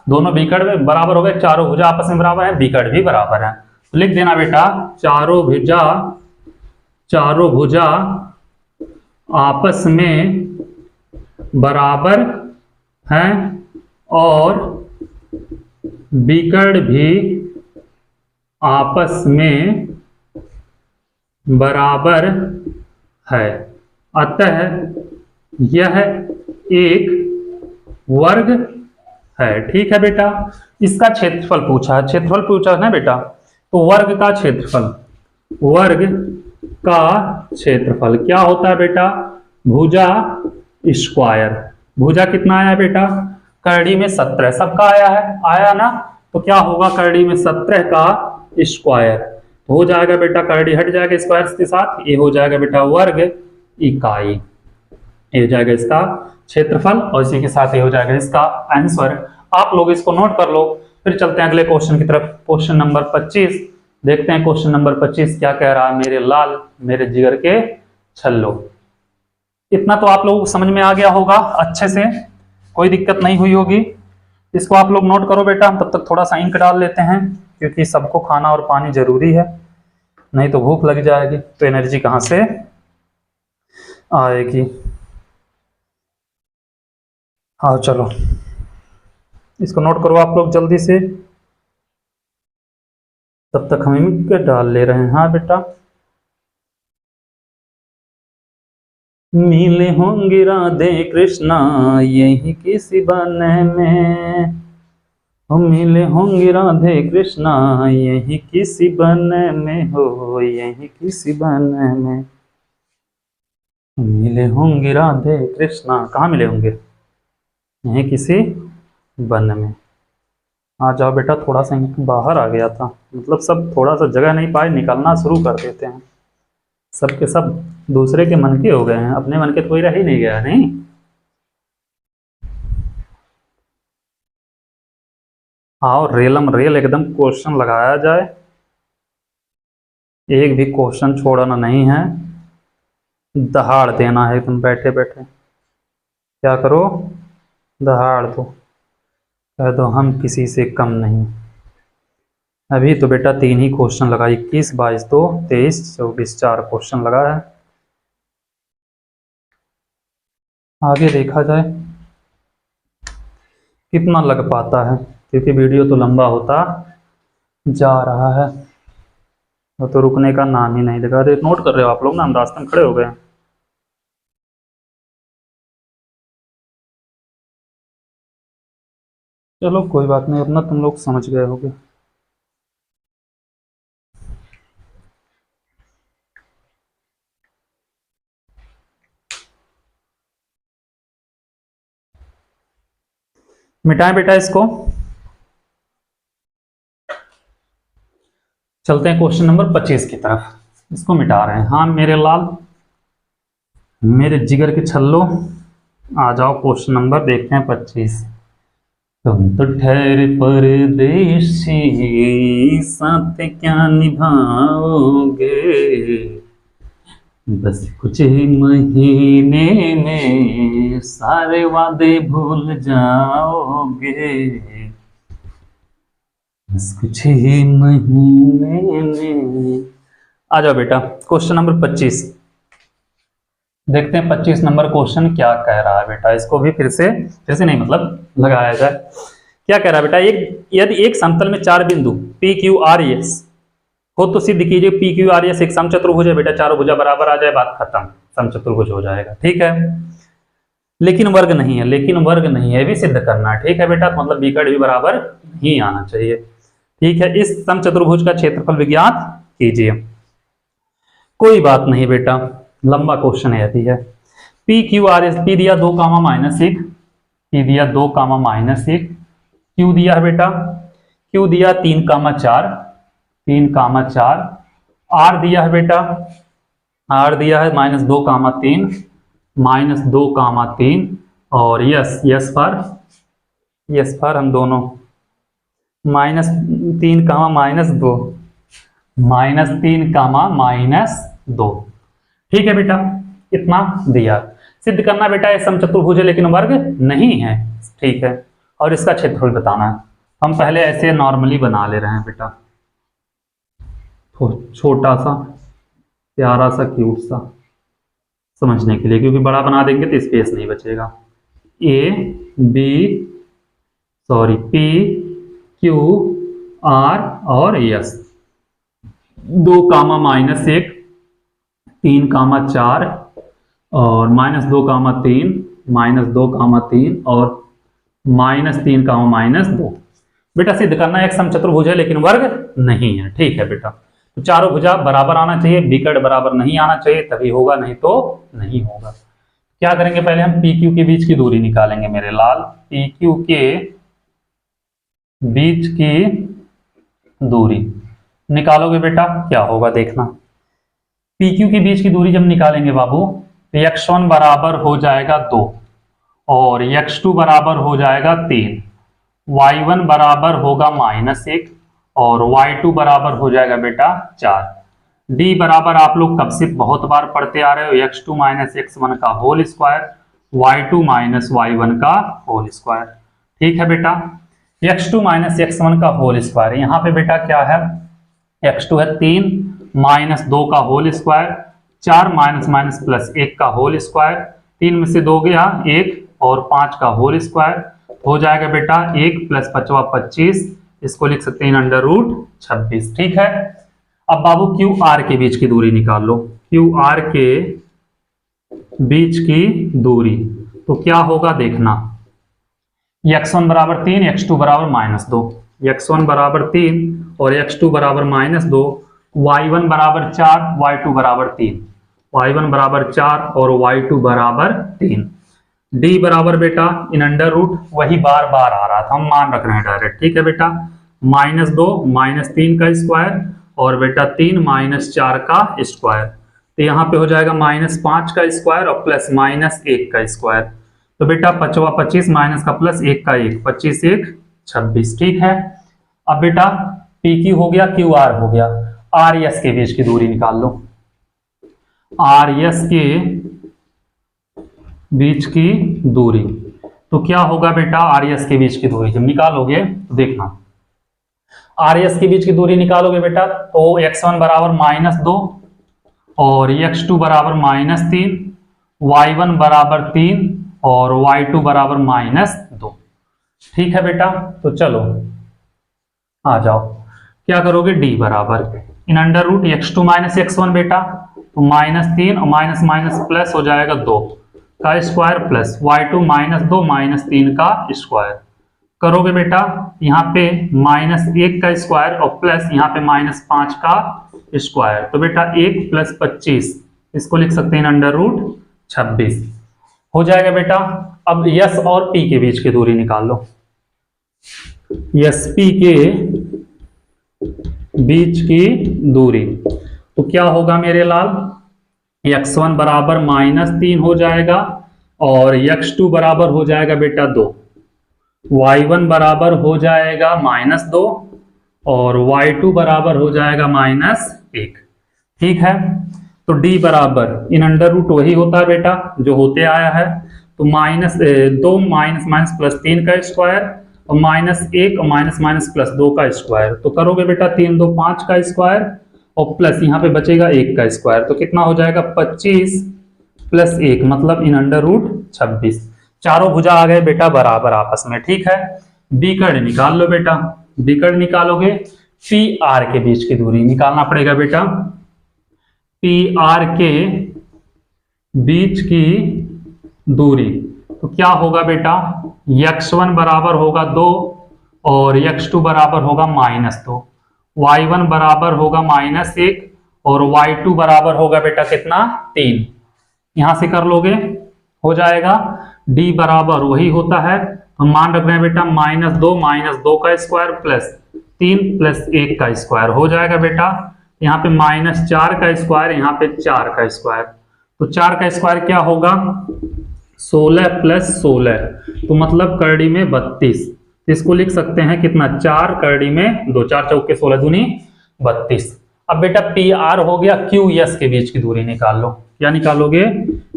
दोनों विकर्ण बराबर हो गए, चारों भुजा आपस में बराबर है, विकर्ण भी बराबर है। तो लिख देना बेटा चारों भुजा आपस में बराबर हैं और विकर्ण भी आपस में बराबर है, अतः यह एक वर्ग है। ठीक है बेटा इसका क्षेत्रफल पूछा है, क्षेत्रफल पूछा है ना बेटा, तो वर्ग का क्षेत्रफल क्या होता है बेटा भुजा स्क्वायर। भुजा कितना आया बेटा करड़ी में 17 सबका आया ना, तो क्या होगा करड़ी में 17 का स्क्वायर हो जाएगा बेटा, करड़ी हट जाएगा स्क्वायर के साथ, ये हो जाएगा बेटा वर्ग इकाई, ये हो जाएगा इसका क्षेत्रफल और इसी के साथ ये हो जाएगा इसका आंसर। आप लोग इसको नोट कर लो। फिर चलते हैं अगले क्वेश्चन की तरफ, क्वेश्चन नंबर 25 देखते हैं। क्वेश्चन नंबर 25 क्या कह रहा है मेरे लाल मेरे जिगर के छल्लो। इतना तो आप लोगों को समझ में आ गया होगा अच्छे से, कोई दिक्कत नहीं हुई होगी। इसको आप लोग नोट करो बेटा, हम तब तक थोड़ा सा इंक डाल लेते हैं क्योंकि सबको खाना और पानी जरूरी है, नहीं तो भूख लग जाएगी तो एनर्जी कहाँ से आएगी। हाँ चलो इसको नोट करो आप लोग जल्दी से, तब तक हम इंक डाल ले रहे हैं। हाँ बेटा मिले होंगे राधे कृष्णा यही किसी बने में, मिले होंगे राधे कृष्णा यही किसी बने में हो, यही किसी बने में मिले होंगे राधे कृष्णा। कहाँ मिले होंगे यही किसी वन में। आ जाओ बेटा थोड़ा सा बाहर आ गया था, मतलब सब थोड़ा सा जगह नहीं पाए निकलना शुरू कर देते हैं, सब के सब दूसरे के मन के हो गए हैं, अपने मन के तो कोई रह ही नहीं गया नहीं। आओ रेलम रेल एकदम क्वेश्चन लगाया जाए, एक भी क्वेश्चन छोड़ना नहीं है, दहाड़ देना है तुम बैठे बैठे। क्या करो दहाड़ दो, कह दो हम किसी से कम नहीं। अभी तो बेटा 3 ही क्वेश्चन लगा, 21 22 2 23 24 4 क्वेश्चन लगा है। आगे देखा जाए कितना लग पाता है, क्योंकि वीडियो तो लंबा होता जा रहा है तो रुकने का नाम ही नहीं लगा। अरे नोट कर रहे हो आप लोग ना, हम रास्ते में खड़े हो गए हैं। चलो कोई बात नहीं, अपना तुम लोग समझ गए होगे। मिटाएं बेटा इसको, चलते हैं क्वेश्चन नंबर 25 की तरफ, इसको मिटा रहे हैं। हाँ मेरे लाल मेरे जिगर के छल्लो आ जाओ, क्वेश्चन नंबर देखते हैं 25। तुम तो ठहरे परदेसी साथ क्या निभाओगे, बस कुछ ही महीने में सारे वादे भूल जाओगे, बस कुछ ही महीने में। आ जाओ बेटा क्वेश्चन नंबर 25 देखते हैं। 25 नंबर क्वेश्चन क्या कह रहा है बेटा, इसको भी फिर से नहीं मतलब लगाया जाए। क्या कह रहा है बेटा, यदि एक समतल में 4 बिंदु पी क्यू आर एस हो तो सिद्ध कीजिए पी क्यू आर एस एक समचतुर्भुज है। बेटा चारों भुजा बराबर आ जाए, बात खत्म, समचतुर्भुज हो जाएगा। ठीक है लेकिन वर्ग नहीं है, ये भी सिद्ध करना है। ठीक है बेटा मतलब विकर्ण भी बराबर ही आना चाहिए। ठीक है इस समचतुर्भुज का क्षेत्रफल विज्ञात कीजिए। कोई बात नहीं बेटा, लंबा क्वेश्चन है यदि है। P Q R S, P दिया 2 -1, पी दिया 2 -1, क्यू दिया है बेटा, क्यू दिया 3 4, आर दिया है बेटा, आर दिया है -2 3, -2 3 और यस पर यस फॉर हम दोनों, -3 कामा -2, -3 कामा -2। ठीक है बेटा, इतना दिया। सिद्ध करना बेटा ये समचतुर्भुज है लेकिन वर्ग नहीं है। ठीक है, और इसका क्षेत्रफल बताना है। हम पहले ऐसे नॉर्मली बना ले रहे हैं बेटा, छोटा सा प्यारा सा क्यूट सा समझने के लिए, क्योंकि बड़ा बना देंगे तो स्पेस नहीं बचेगा। P Q R और S, 2 कामा -1, 3 कामा 4 और -2 कामा 3, -2 कामा 3 और -3 कामा -2। बेटा सिद्ध करना एक समचतुर्भुज है लेकिन वर्ग नहीं है। ठीक है बेटा, तो चारों भुजा बराबर आना चाहिए, विकर्ण बराबर नहीं आना चाहिए, तभी होगा, नहीं तो नहीं होगा। क्या करेंगे, पहले हम PQ के बीच की दूरी निकालेंगे मेरे लाल। PQ के बीच की दूरी निकालोगे बेटा, क्या होगा देखना। PQ के बीच की दूरी जब निकालेंगे बाबू, तो x1 बराबर हो जाएगा 2 और x2 बराबर हो जाएगा 3, y1 बराबर होगा -1 और y2 बराबर हो जाएगा बेटा 4। d बराबर आप लोग कब से बहुत बार पढ़ते आ रहे हो, x2 - x1 का होल स्क्वायर, y2 - y1 का होल स्क्वायर। ठीक है बेटा, x2 - x1 का होल स्क्वायर, यहाँ पे बेटा क्या है, x2 है 3 -2 का होल स्क्वायर, 4 -+1 का होल स्क्वायर, 3 में से 2 गया 1 और 5 का होल स्क्वायर, हो जाएगा बेटा 1 + 5 25, इसको लिख सकते हैं √26। ठीक है, अब बाबू QR के बीच की दूरी निकाल लो। QR के बीच की दूरी तो क्या होगा देखना, x1 बराबर 3, x2 बराबर -2, x1 बराबर 3 और x2 बराबर -2, y1 बराबर 4, y2 बराबर 3, y1 बराबर 4 और y2 बराबर 3। d बराबर बेटा इन अंडर रूट, वही बार बार आ रहा था, हम मान रख रहे हैं डायरेक्ट। ठीक है बेटा, -2 -3 का स्क्वायर और बेटा 3 -4 का स्क्वायर, तो यहाँ पे हो जाएगा -5 का स्क्वायर और +-1 का स्क्वायर, तो बेटा 5 25 माइनस का +1 का 1, 25 1 26। ठीक है, अब बेटा PQ हो गया, QR हो गया, RS के बीच की दूरी निकाल लो। RS के बीच की दूरी तो क्या होगा बेटा, RS के बीच की दूरी जब निकालोगे तो देखना, RS के बीच की दूरी निकालोगे बेटा तो x1 बराबर -2 और x2 बराबर -3, y1 बराबर 3 और y2 बराबर -2। ठीक है बेटा, तो चलो आ जाओ, क्या करोगे, d बराबर इन अंडर रूट x2 - x1 बेटा, तो -3 और माइनस प्लस हो जाएगा 2 का स्क्वायर प्लस y2 -2 -3 का स्क्वायर, करोगे बेटा यहाँ पे -1 का स्क्वायर और प्लस यहाँ पे -5 का स्क्वायर, तो बेटा 1 + 25, इसको लिख सकते हैं अंडर रूट 26 हो जाएगा बेटा। अब यस और पी के बीच की दूरी निकाल लो। यस पी के बीच की दूरी तो क्या होगा मेरे लाल, x1 बराबर -3 हो जाएगा और x2 बराबर हो जाएगा बेटा 2, y1 बराबर हो जाएगा -2 और y2 बराबर हो जाएगा -1। ठीक है, तो d बराबर इन अंडर रूट वही होता है बेटा जो होते आया है, तो -2 माइनस प्लस 3 का स्क्वायर और -1 और माइनस प्लस 2 का स्क्वायर, तो करोगे बेटा 3 2 5 का स्क्वायर और प्लस यहाँ पे बचेगा 1 का स्क्वायर, तो कितना हो जाएगा 25 + 1 मतलब इन अंडर रूट 26। चारों भुजा आ गए बेटा बराबर आपस में। ठीक है, विकर्ण निकाल लो बेटा, विकर्ण निकालोगे PR के बीच की दूरी निकालना पड़ेगा बेटा, PR के बीच की दूरी तो क्या होगा बेटा, x1 बराबर होगा 2 और x2 बराबर होगा -2, y1 बराबर होगा -1 और y2 बराबर होगा बेटा कितना 3, यहां से कर लोगे हो जाएगा। d बराबर वही होता है, हम मान रख रहे हैं बेटा -2 का स्क्वायर प्लस 3 + 1 का स्क्वायर हो जाएगा बेटा, यहाँ पे -4 का स्क्वायर, यहाँ पे 4 का स्क्वायर, तो 4 का स्क्वायर क्या होगा 16 प्लस 16 तो मतलब करड़ी में 32। इसको लिख सकते हैं कितना, 4 करड़ी में 2, 4 चौके 16 दूनी 32। अब बेटा पी आर हो गया, क्यू एस के बीच की दूरी निकाल लो। क्या निकालोगे,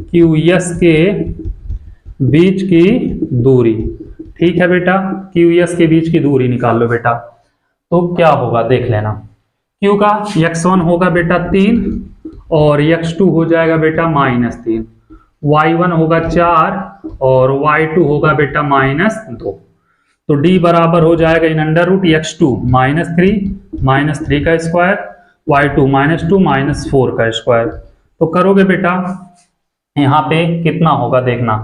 क्यू एस के बीच की दूरी। ठीक है बेटा, क्यू एस के बीच की दूरी निकाल लो बेटा। तो क्या होगा देख लेना, क्यू का x1 होगा बेटा 3 और x2 हो जाएगा बेटा -3, y1 होगा 4 और y2 होगा बेटा -2। तो d बराबर हो जाएगा इन अंडर रूट x2 -3 का स्क्वायर, y2 -2 -4 का स्क्वायर। तो करोगे बेटा यहाँ पे कितना होगा देखना,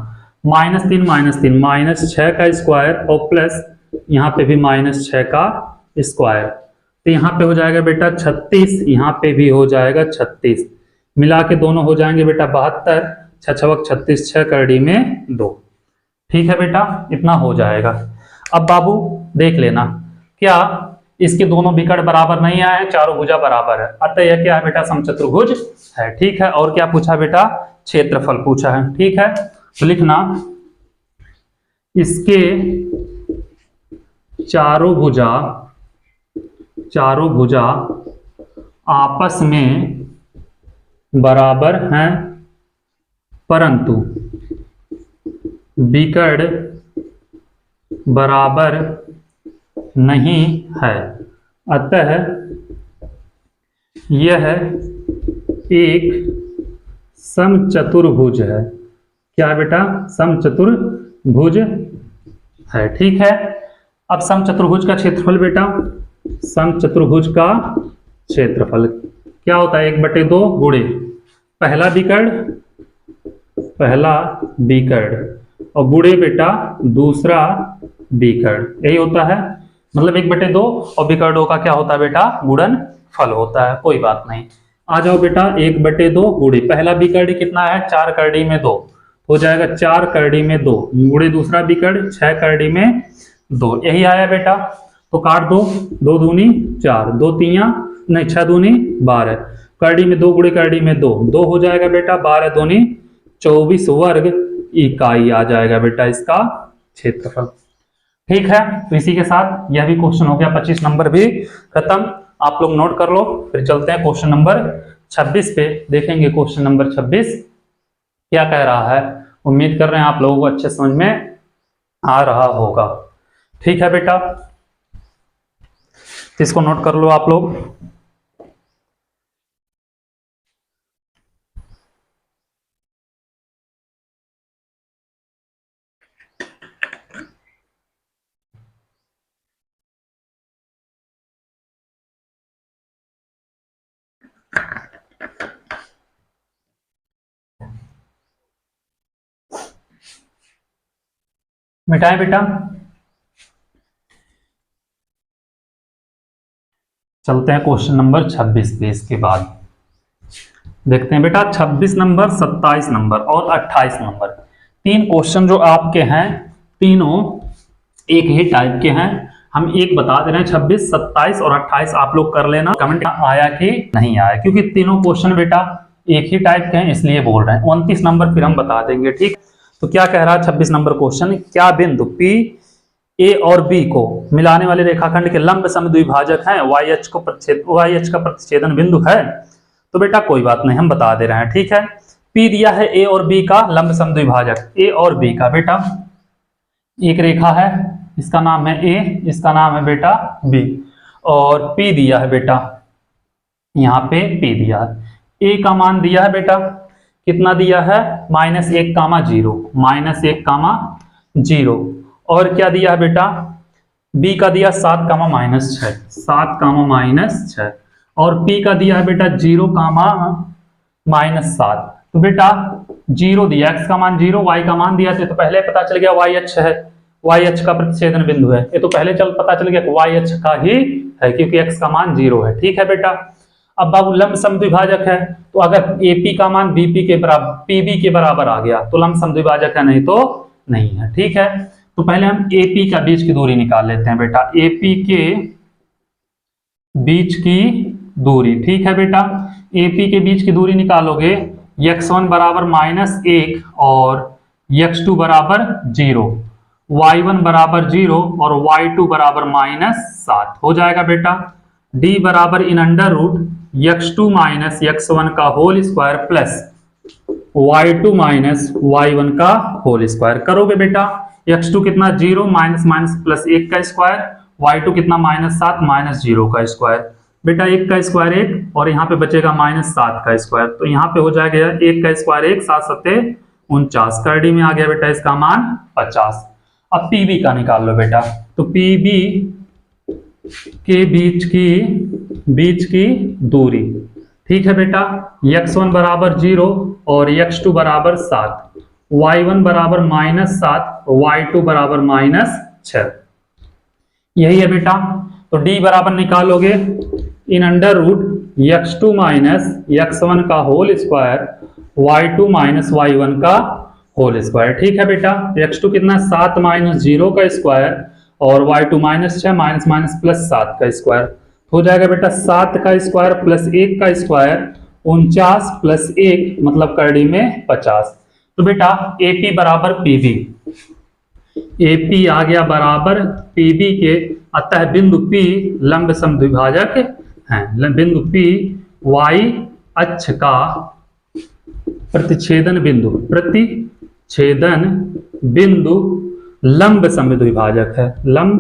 -3 -6 का स्क्वायर और प्लस यहाँ पे भी -6 का स्क्वायर। तो यहाँ पे हो जाएगा बेटा 36, यहाँ पे भी हो जाएगा 36, मिला के दोनों हो जाएंगे बेटा 72, 6 छवक 36, 6 करड़ी में 2। ठीक है बेटा, इतना हो जाएगा। अब बाबू देख लेना, क्या इसके दोनों विकर्ण बराबर नहीं आए, चारों भुजा बराबर है, अतः यह क्या है बेटा, समचतुर्भुज है। ठीक है, और क्या पूछा बेटा, क्षेत्रफल पूछा है। ठीक है, तो लिखना इसके चारों भुजा आपस में बराबर हैं परंतु विकर्ण बराबर नहीं है, अतः यह एक समचतुर्भुज है। क्या है बेटा, समचतुर्भुज है। ठीक है, अब समचतुर्भुज का क्षेत्रफल बेटा, समचतुर्भुज का क्षेत्रफल क्या होता है, 1/2 गुणे पहला विकर्ण और गुणे बेटा दूसरा विकर्ण, यही होता है। मतलब 1/2 और विकर्णों का क्या होता है बेटा, गुणन फल होता है। कोई बात नहीं, आ जाओ बेटा 1/2 गुणे पहला विकर्ण कितना है, 4 करड़ी में 2 हो जाएगा, 4 करड़ी में 2 गुणे दूसरा विकर्ण 6 करड़ी में 2, यही आया बेटा। तो काट दो, 2 दूनी 4, 2 तियां नहीं 6 दूनी 12, करड़ी में 2 गुणे करड़ी में 2 हो जाएगा बेटा, 12 दूनी 24 वर्ग इकाई आ जाएगा बेटा इसका क्षेत्रफल। ठीक है, तो इसी के साथ यह भी क्वेश्चन हो गया, 25 नंबर भी खत्म। आप लोग नोट कर लो, फिर चलते हैं क्वेश्चन नंबर 26 पे, देखेंगे क्वेश्चन नंबर 26 क्या कह रहा है। उम्मीद कर रहे हैं आप लोगों को अच्छे समझ में आ रहा होगा। ठीक है बेटा, तो इसको नोट कर लो आप लोग। मिटाएं बेटा, चलते हैं क्वेश्चन नंबर 26 पे। इसके बाद देखते हैं बेटा 26 नंबर, 27 नंबर और 28 नंबर, 3 क्वेश्चन जो आपके हैं तीनों एक ही टाइप के हैं। हम एक बता दे रहे हैं, 26, 27 और 28 आप लोग कर लेना कमेंट आया कि नहीं आया, क्योंकि तीनों क्वेश्चन बेटा एक ही टाइप के हैं इसलिए बोल रहे हैं। 29 नंबर फिर हम बता देंगे। ठीक, तो क्या कह रहा है 26 नंबर क्वेश्चन, क्या बिंदु P, A और B को मिलाने वाले रेखाखंड के लंब समद्विभाजक हैं, YH का प्रतिच्छेदन बिंदु है। तो बेटा कोई बात नहीं, हम बता दे रहे हैं। ठीक है, P दिया है A और B का लंब समद्विभाजक, A और B का बेटा एक रेखा है, इसका नाम है A, इसका नाम है बेटा B, और P दिया है बेटा, यहाँ पे P दिया है। A का मान दिया है बेटा, कितना दिया है, -1,0 और क्या दिया है बेटा, B का दिया 7,-6 और P का दिया है बेटा 0,-7। तो बेटा 0 दिया, x का मान 0, y का मान दिया, तो पहले पता चल गया YH है, YH का प्रतिच्छेदन बिंदु है, ये तो पहले पता चल गया YH का ही है क्योंकि x का मान 0 है। ठीक है बेटा, अब बाबू लंब समद्विभाजक है, तो अगर AP का मान BP के बराबर, PB के बराबर आ गया तो लंब समद्विभाजक है, नहीं तो नहीं है। ठीक है, तो पहले हम AP का बीच की दूरी निकाल लेते हैं बेटा, AP के बीच की दूरी। ठीक है बेटा, AP के बीच की दूरी निकालोगे, x1 बराबर -1 और x2 बराबर 0, y1 बराबर 0 और y2 बराबर -7 हो जाएगा बेटा। d बराबर इन under root x2 minus x1 का whole square plus y2 minus y1 का होल स्क्वायर करोगे बेटा। x2 कितना 0 माइनस माइनस प्लस 1 का स्क्वायर, y2 कितना -7 माइनस 0 का स्क्वायर। बेटा 1 का स्क्वायर 1 और यहाँ पे बचेगा -7 का स्क्वायर, तो यहाँ पे हो जाएगा 1 का स्क्वायर 1, 7 सत्ते 49, करडी में आ गया बेटा इसका मान 50। अब पीबी का निकाल लो बेटा, तो पीबी के बीच की दूरी, ठीक है बेटा। x1 बराबर 0 और x2 बराबर 7, y1 बराबर -7, y2 बराबर -6, यही है बेटा। तो d बराबर निकालोगे इन under root x2 minus x1 का whole square, y2 minus y1 का होल स्क्वायर, ठीक है बेटा। x2 कितना 7 माइनस 0 का स्क्वायर और y2 -6 माइनस माइनस प्लस 7 का स्क्वायर हो जाएगा बेटा। 7 का स्क्वायर प्लस 1 का स्क्वायर 49 प्लस 1 मतलब करड़ी में 50। तो बेटा AP बराबर PB, AP आ गया बराबर PB के, अतः बिंदु P लंब समद्विभाजक है। बिंदु P y अक्ष का प्रतिच्छेदन बिंदु लंब समद्विभाजक है, लंब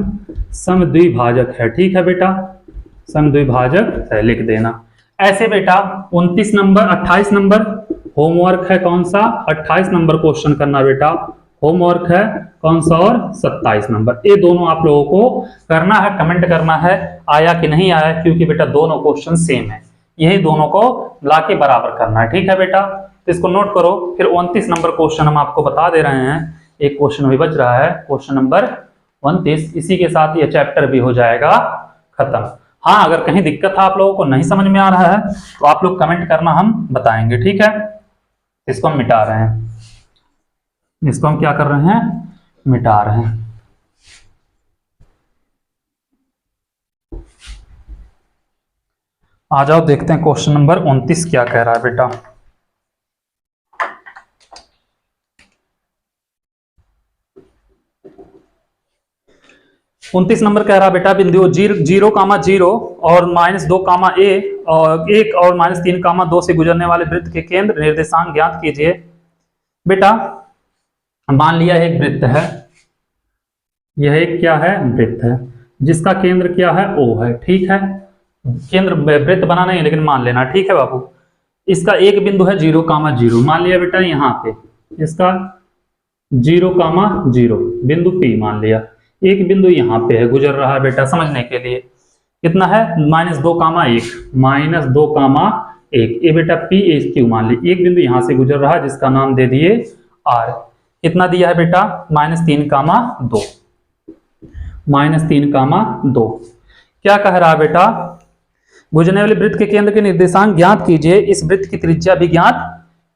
समद्विभाजक है, ठीक है बेटा, समद्विभाजक है, लिख देना ऐसे बेटा। 29 नंबर 28 नंबर होमवर्क है कौन सा, 28 नंबर क्वेश्चन करना बेटा, होमवर्क है कौन सा, और 27 नंबर, ये दोनों आप लोगों को करना है, कमेंट करना है आया कि नहीं आया, क्योंकि बेटा दोनों क्वेश्चन सेम है, यही दोनों को लाके बराबर करना है, ठीक है बेटा। तो इसको नोट करो। फिर 29 नंबर क्वेश्चन हम आपको बता दे रहे हैं, एक क्वेश्चन भी बच रहा है, क्वेश्चन नंबर 29, इसी के साथ ये चैप्टर भी हो जाएगा खत्म। हाँ, अगर कहीं दिक्कत है आप लोगों को नहीं समझ में आ रहा है तो आप लोग कमेंट करना, हम बताएंगे, ठीक है। इसको हम मिटा रहे हैं, इसको हम क्या कर रहे हैं, मिटा रहे हैं। आ जाओ देखते हैं क्वेश्चन नंबर 29 क्या कह रहा है बेटा। उनतीस नंबर कह रहा बेटा बिंदु 0, 0 और -2, a और 1 और -3, 2 से गुजरने वाले वृत्त के केंद्र निर्देशांक ज्ञात कीजिए। बेटा मान लिया एक वृत्त है, यह एक क्या है, वृत्त है, जिसका केंद्र क्या है, O है, ठीक है। केंद्र वृत्त बना नहीं है लेकिन मान लेना, ठीक है बाबू। इसका एक बिंदु है 0, 0 मान लिया बेटा, यहाँ पे इसका 0, 0 बिंदु P मान लिया, एक बिंदु यहाँ पे है, गुजर रहा है बेटा, समझने के लिए कितना है, -2, 1, ये बेटा P Q मान ली, एक बिंदु यहाँ से गुजर रहा है जिसका नाम दे दिए R। कितना दिया है बेटा, -3, 2, क्या कह रहा है बेटा, गुजरने वाले वृत्त के केंद्र के निर्देशांक ज्ञात कीजिए, इस वृत्त की त्रिज्या भी ज्ञात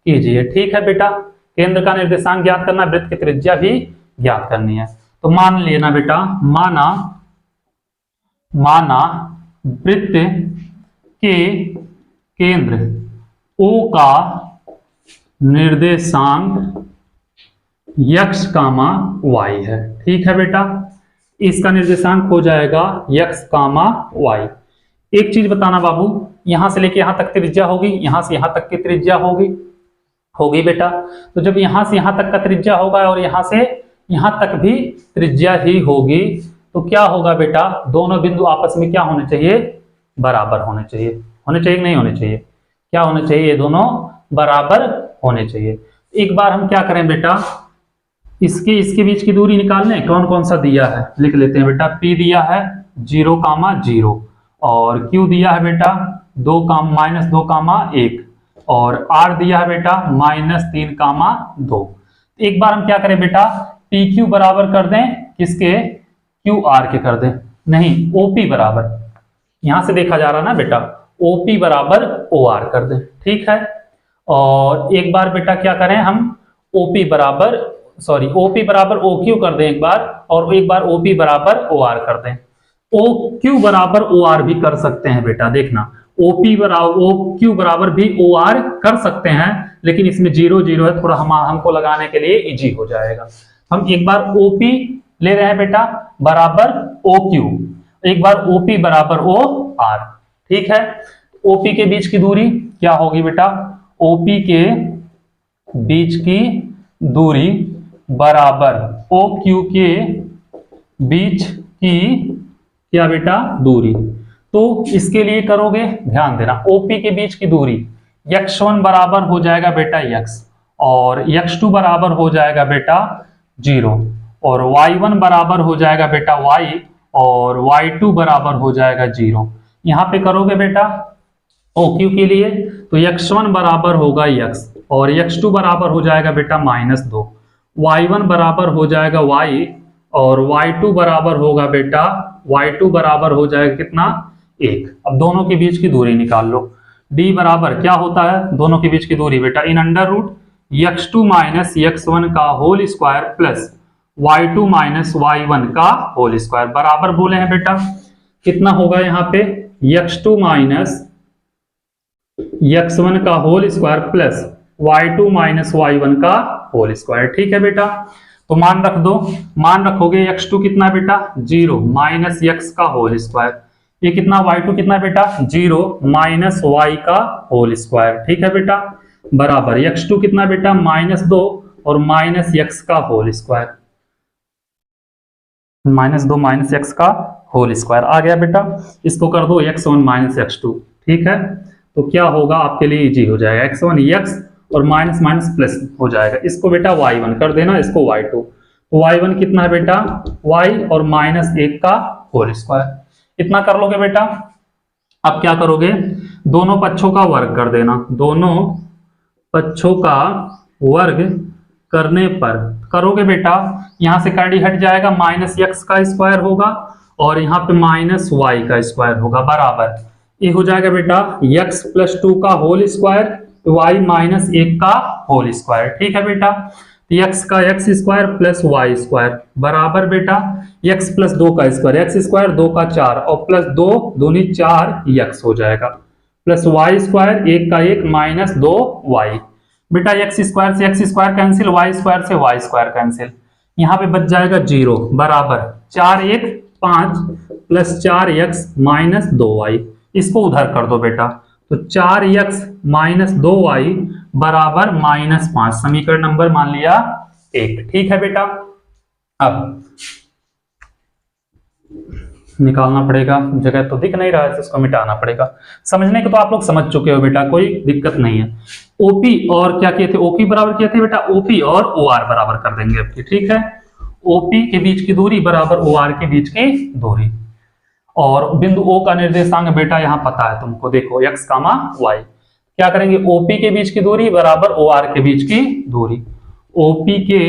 कीजिए, ठीक है बेटा। केंद्र का निर्देशांक ज्ञात करना, वृत्त की त्रिज्या भी ज्ञात करनी है। तो मान लेना बेटा, माना वृत्त के केंद्र O का निर्देशांक x, y है, ठीक है बेटा। इसका निर्देशांक हो जाएगा x, y। एक चीज बताना बाबू, यहां से लेके यहां तक त्रिज्या होगी, यहां से यहां तक की त्रिज्या होगी बेटा। तो जब यहां से यहां तक का त्रिज्या होगा और यहां से यहां तक भी त्रिज्या ही होगी, तो क्या होगा बेटा, दोनों बिंदु आपस में क्या होने चाहिए, बराबर होने चाहिए कि नहीं होने चाहिए, क्या होने चाहिए, ये दोनों बराबर होने चाहिए। एक बार हम क्या करें बेटा, इसके बीच की दूरी निकालने, कौन सा दिया है, लिख लेते हैं बेटा। P दिया है 0, 0 और Q दिया है बेटा -2, 1 और R दिया है बेटा -3, 2। एक बार हम क्या करें बेटा, PQ बराबर कर दें किसके, QR के कर दें, नहीं OP बराबर, यहां से देखा जा रहा ना बेटा, OP बराबर OR कर दें, ठीक है। और एक बार बेटा क्या करें हम, OP बराबर OQ कर दें एक बार, और एक बार OP बराबर OR कर दें। OQ बराबर OR भी कर सकते हैं बेटा, देखना OP बराबर OQ बराबर भी OR कर सकते हैं, लेकिन इसमें 0 0 है, थोड़ा हमको लगाने के लिए इजी हो जाएगा। हम एक बार OP ले रहे हैं बेटा बराबर OQ, एक बार OP बराबर OR। ठीक है, OP के बीच की दूरी क्या होगी बेटा, OP के बीच की दूरी बराबर OQ के बीच की क्या बेटा दूरी। तो इसके लिए करोगे, ध्यान देना, OP के बीच की दूरी x1 बराबर हो जाएगा बेटा x, और x2 बराबर हो जाएगा बेटा 0, और y1 बराबर हो जाएगा बेटा y, और y2 बराबर हो जाएगा 0। यहां पे करोगे बेटा OQ के लिए तो x1 बराबर होगा x, और x2 बराबर हो जाएगा बेटा -2, y1 बराबर हो जाएगा y, और y2 बराबर होगा बेटा y2 बराबर हो जाएगा कितना 1। अब दोनों के बीच की दूरी निकाल लो। d बराबर क्या होता है दोनों के बीच की दूरी बेटा, इन under root x2 minus x1 का whole square plus y2 minus y1 का होल स्क्वायर बराबर बोले हैं बेटा कितना होगा यहाँ पे x2 माइनस x1 का whole square plus y2 minus y1 का होल स्क्वायर। ठीक है बेटा, तो मान रख दो, मान रखोगे x2 कितना बेटा 0 माइनस x का होल स्क्वायर, ये कितना y2 कितना बेटा 0 माइनस y का होल स्क्वायर। ठीक है बेटा, बराबर x2 कितना बेटा -2 और माइनस x का होल स्क्वायर, -2 माइनस x का होल स्क्वायर आ गया बेटा। इसको कर दो x1 माइनस x2। ठीक है, तो क्या होगा आपके लिए इजी हो जाएगा, x1 x और माइनस माइनस प्लस हो जाएगा। इसको बेटा y1 कर देना, इसको y2, तो y1 कितना है बेटा y और -1 का होल स्क्वायर। इतना कर लोगे बेटा। अब क्या करोगे, दोनों पक्षों का वर्ग कर देना, दोनों पक्षों का वर्ग करने पर करोगे बेटा यहां से कैडी हट जाएगा, -x का स्क्वायर होगा और यहाँ पे -y का स्क्वायर होगा बराबर, ये हो जाएगा बेटा x + 2 का होल स्क्वायर y -1 का होल स्क्वायर। ठीक है बेटा, x का x square plus y square बराबर बेटा x + 2 का स्क्वायर, x स्क्वायर 2 का 4 और प्लस 2 दूनी 4 x हो जाएगा, प्लस y स्क्वायर 1 का 1 -2y। बेटा x स्क्वायर से x square cancel, y square से y स्क्वायर कैंसिल, यहाँ पे बच जाएगा 0 बराबर 4 1 5 प्लस 4x -2y। इसको उधर कर दो बेटा, तो 4x -2y बराबर -5, समीकरण नंबर मान लिया 1। ठीक है बेटा, अब निकालना पड़ेगा, जगह तो दिख नहीं रहा है तो इसको मिटाना पड़ेगा। समझने को तो आप लोग समझ चुके हो बेटा, कोई दिक्कत नहीं है। OP और क्या किए थे, OQ बराबर किए थे बेटा, OP और OR बराबर कर देंगे आपकी। ठीक है, OP के बीच की दूरी बराबर OR के बीच की दूरी, और बिंदु O का निर्देशांक बेटा यहाँ पता है तुमको, देखो x, y। क्या करेंगे, OP के बीच की दूरी बराबर OR के बीच की दूरी, OP के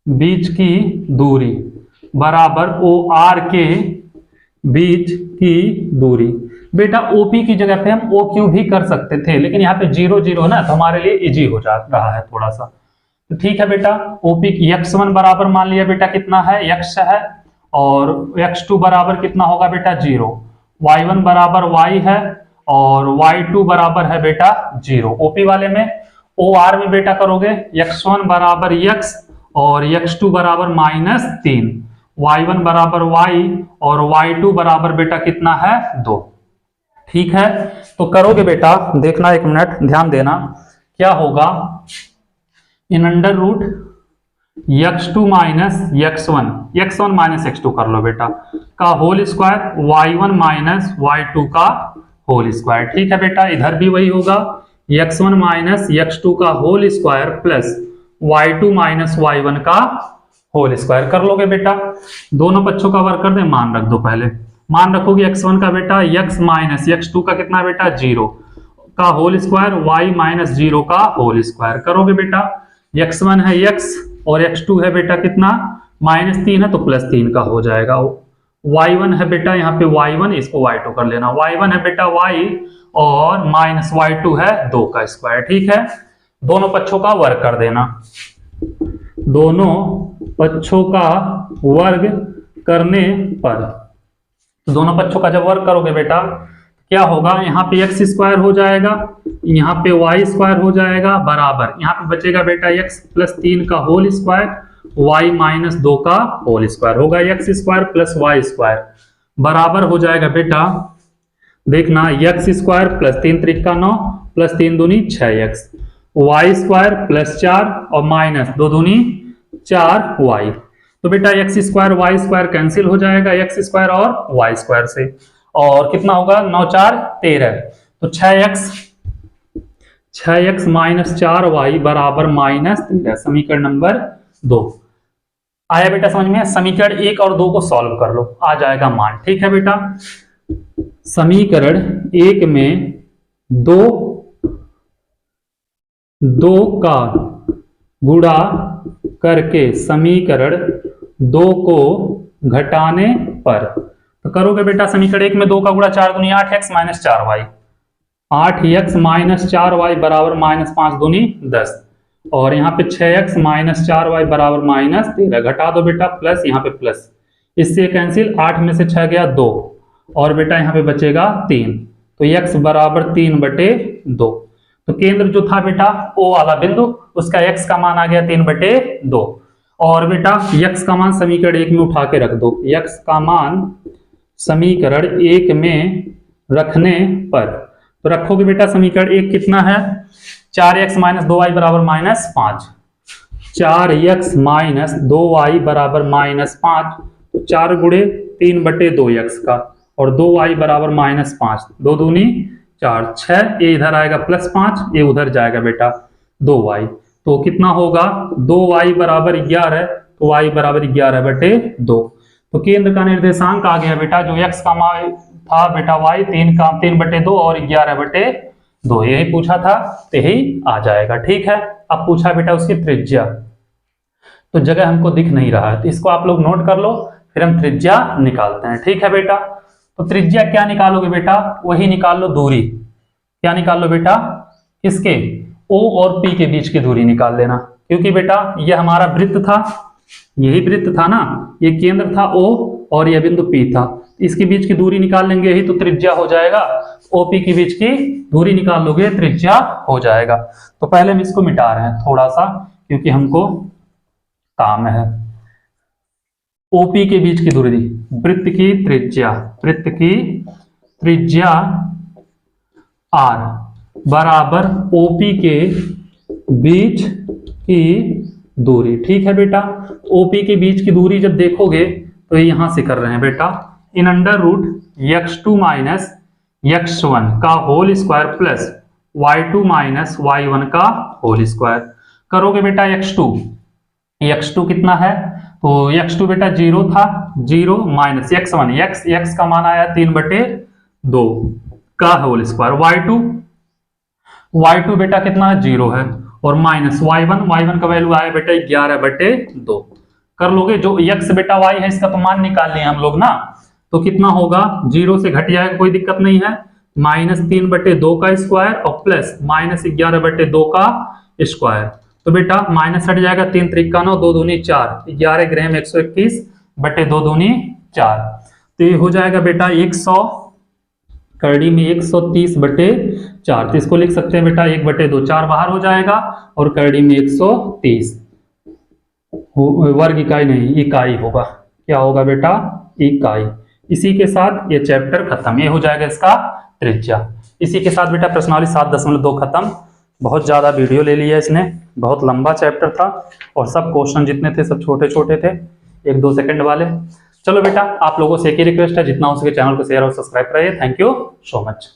बीच की दूरी बराबर OR के बीच की दूरी। बेटा OP की जगह पे हम OQ भी कर सकते थे, लेकिन यहाँ पे 0 0 है ना, तो हमारे लिए इजी हो जा रहा है थोड़ा सा। तो ठीक है बेटा, OP की x1 बराबर मान लिया बेटा कितना है x है, और x2 बराबर कितना होगा बेटा 0, y1 बराबर y है और y2 बराबर है बेटा 0। OP वाले में OR में बेटा करोगे x1 बराबर x और x2 बराबर -3, y1 बराबर y और y2 बराबर बेटा कितना है 2। ठीक है, तो करोगे बेटा, देखना 1 मिनट ध्यान देना, क्या होगा, इन under root x2 minus x1 minus x2 कर लो बेटा का whole square, y1 minus y2 का होल स्क्वायर। ठीक है बेटा, इधर भी वही होगा, x1 माइनस x2 का whole square plus y2 minus y1 का होल स्क्वायर कर लोगे बेटा। दोनों पक्षों का वर्ग कर दे, मान रख दो पहले, मान रखोगे x1 का बेटा x माइनस x2 का कितना बेटा 0 का होल स्क्वायर, y माइनस 0 का होल स्क्वायर करोगे बेटा, x1 है x और x2 है बेटा कितना -3 है तो +3 का हो जाएगा, y1 है बेटा यहाँ पे y1, इसको y2 कर लेना, y1 है बेटा y और -y2 है 2 का स्क्वायर। ठीक है, दोनों पक्षों का वर्ग कर देना, दोनों पक्षों का वर्ग करने पर, दोनों पक्षों का जब वर्ग करोगे बेटा क्या होगा, यहाँ पे एक्स स्क्वायर हो जाएगा, यहाँ पे वाई स्क्वायर हो जाएगा, बराबर यहाँ पे बचेगा बेटा एक्स प्लस 3 का होल स्क्वायर, वाई माइनस 2 का होल स्क्वायर, होगा x square plus y square, बराबर हो जाएगा बेटा, देखना एक्स स्क्वायर प्लस 3 त्रिका 9 प्लस 3 दूनी 6x, वाई स्क्वायर प्लस 4 और माइनस 2 दूनी 4y। तो बेटा x square y square cancel हो जाएगा एक्स स्क्वायर और वाई स्क्वायर से, और कितना होगा 9 4 13, तो 6x माइनस 4y बराबर माइनस 13, समीकरण नंबर 2। आया बेटा समझ में? समीकरण 1 और 2 को सॉल्व कर लो, आ जाएगा मान। ठीक है बेटा, समीकरण 1 में 2 का गुणा करके समीकरण 2 को घटाने पर, तो करोगे बेटा समीकरण 1 में 2 का गुणा 4 दूनी 8x minus 4y, 8x minus 4y बराबर माइनस 5 दूनी 10, और यहाँ पे 6x माइनस 4y बराबर माइनस 13, घटा दो बेटा प्लस, यहाँ पे प्लस, इससे कैंसिल, 8 में से 6 गया 2, और बेटा यहाँ पे बचेगा 3, तो x बराबर 3/2। तो केंद्र जो था बेटा O वाला बिंदु, उसका x का मान आ गया 3/2, और बेटा x का मान समीकरण 1 में उठा के रख दो, x का मान समीकरण 1 में रखने पर, तो रखोगे बेटा समीकरण 1 कितना है, 4x माइनस 2y बराबर माइनस 5, 4x माइनस 2y बराबर माइनस 5, 4 गुणे 3/2x का, और 2y बराबर माइनस 5, 2 दूनी 4, 6, ये इधर आएगा प्लस 5, ये उधर जाएगा बेटा 2y, तो कितना होगा 2y बराबर 11, तो y बराबर 11/2। तो केंद्र का निर्देशांक आ गया बेटा, जो x का मान था बेटा y 3/2 और 11/2, यही पूछा था, तो यही आ जाएगा। ठीक है, अब पूछा बेटा उसकी त्रिज्या, तो जगह हमको दिख नहीं रहा है, तो इसको आप लोग नोट कर लो, फिर हम त्रिज्या निकालते हैं। ठीक है बेटा, तो त्रिज्या क्या निकालोगे बेटा, वही निकाल लो दूरी, क्या निकाल लो बेटा, किसके, O और P के बीच की दूरी निकाल लेना, क्योंकि बेटा ये हमारा वृत्त था, यही वृत्त था ना, ये केंद्र था O और ये बिंदु P था, इसके बीच की दूरी निकाल लेंगे, यही तो त्रिज्या हो जाएगा, OP के बीच की दूरी निकाल लोगे त्रिज्या हो जाएगा। तो पहले हम इसको मिटा रहे हैं थोड़ा सा, क्योंकि हमको काम है। OP के बीच की दूरी, वृत्त की त्रिज्या R बराबर OP के बीच की दूरी। ठीक है बेटा, OP के बीच की दूरी जब देखोगे तो यहां से कर रहे हैं बेटा, इन under root x2 minus x1 का whole square plus y2 minus y1 का होल स्क्वायर, करोगे बेटा x2 कितना है, तो x2 बेटा 0 था, 0 माइनस x1, x का मान आया 3/2 का होल स्क्वायर, y2 बेटा कितना है 0 है, और माइनस y1 का वैल्यू आया बेटा 11/2, कर लोगे, जो x बेटा y है इसका तो मान निकाल लिए हम लोग ना, तो कितना होगा, 0 से घट जाएगा, कोई दिक्कत नहीं है, माइनस 3/2 का स्क्वायर और प्लस माइनस 11/2 का स्क्वायर, तो बेटा माइनस हट जाएगा, 3 त्रिका 9, 2 दूनी 4, 11 ग्राम 121/2 दूनी 4, तो ये हो जाएगा बेटा 100 करड़ी में 130/4, तो इसको लिख सकते हैं बेटा 1/2, 4 बाहर हो जाएगा, और करड़ी में 130, वर्ग इकाई नहीं इकाई होगा, क्या होगा बेटा इकाई। इसी के साथ ये चैप्टर खत्म, ये हो जाएगा इसका त्रिज्या। इसी के साथ बेटा प्रश्नावली 7.2 खत्म। बहुत ज्यादा वीडियो ले लिया इसने, बहुत लंबा चैप्टर था, और सब क्वेश्चन जितने थे सब छोटे छोटे थे, 1-2 सेकंड वाले। चलो बेटा, आप लोगों से एक ही रिक्वेस्ट है, जितना हो सके चैनल को शेयर और सब्सक्राइब करिए। Thank you so much.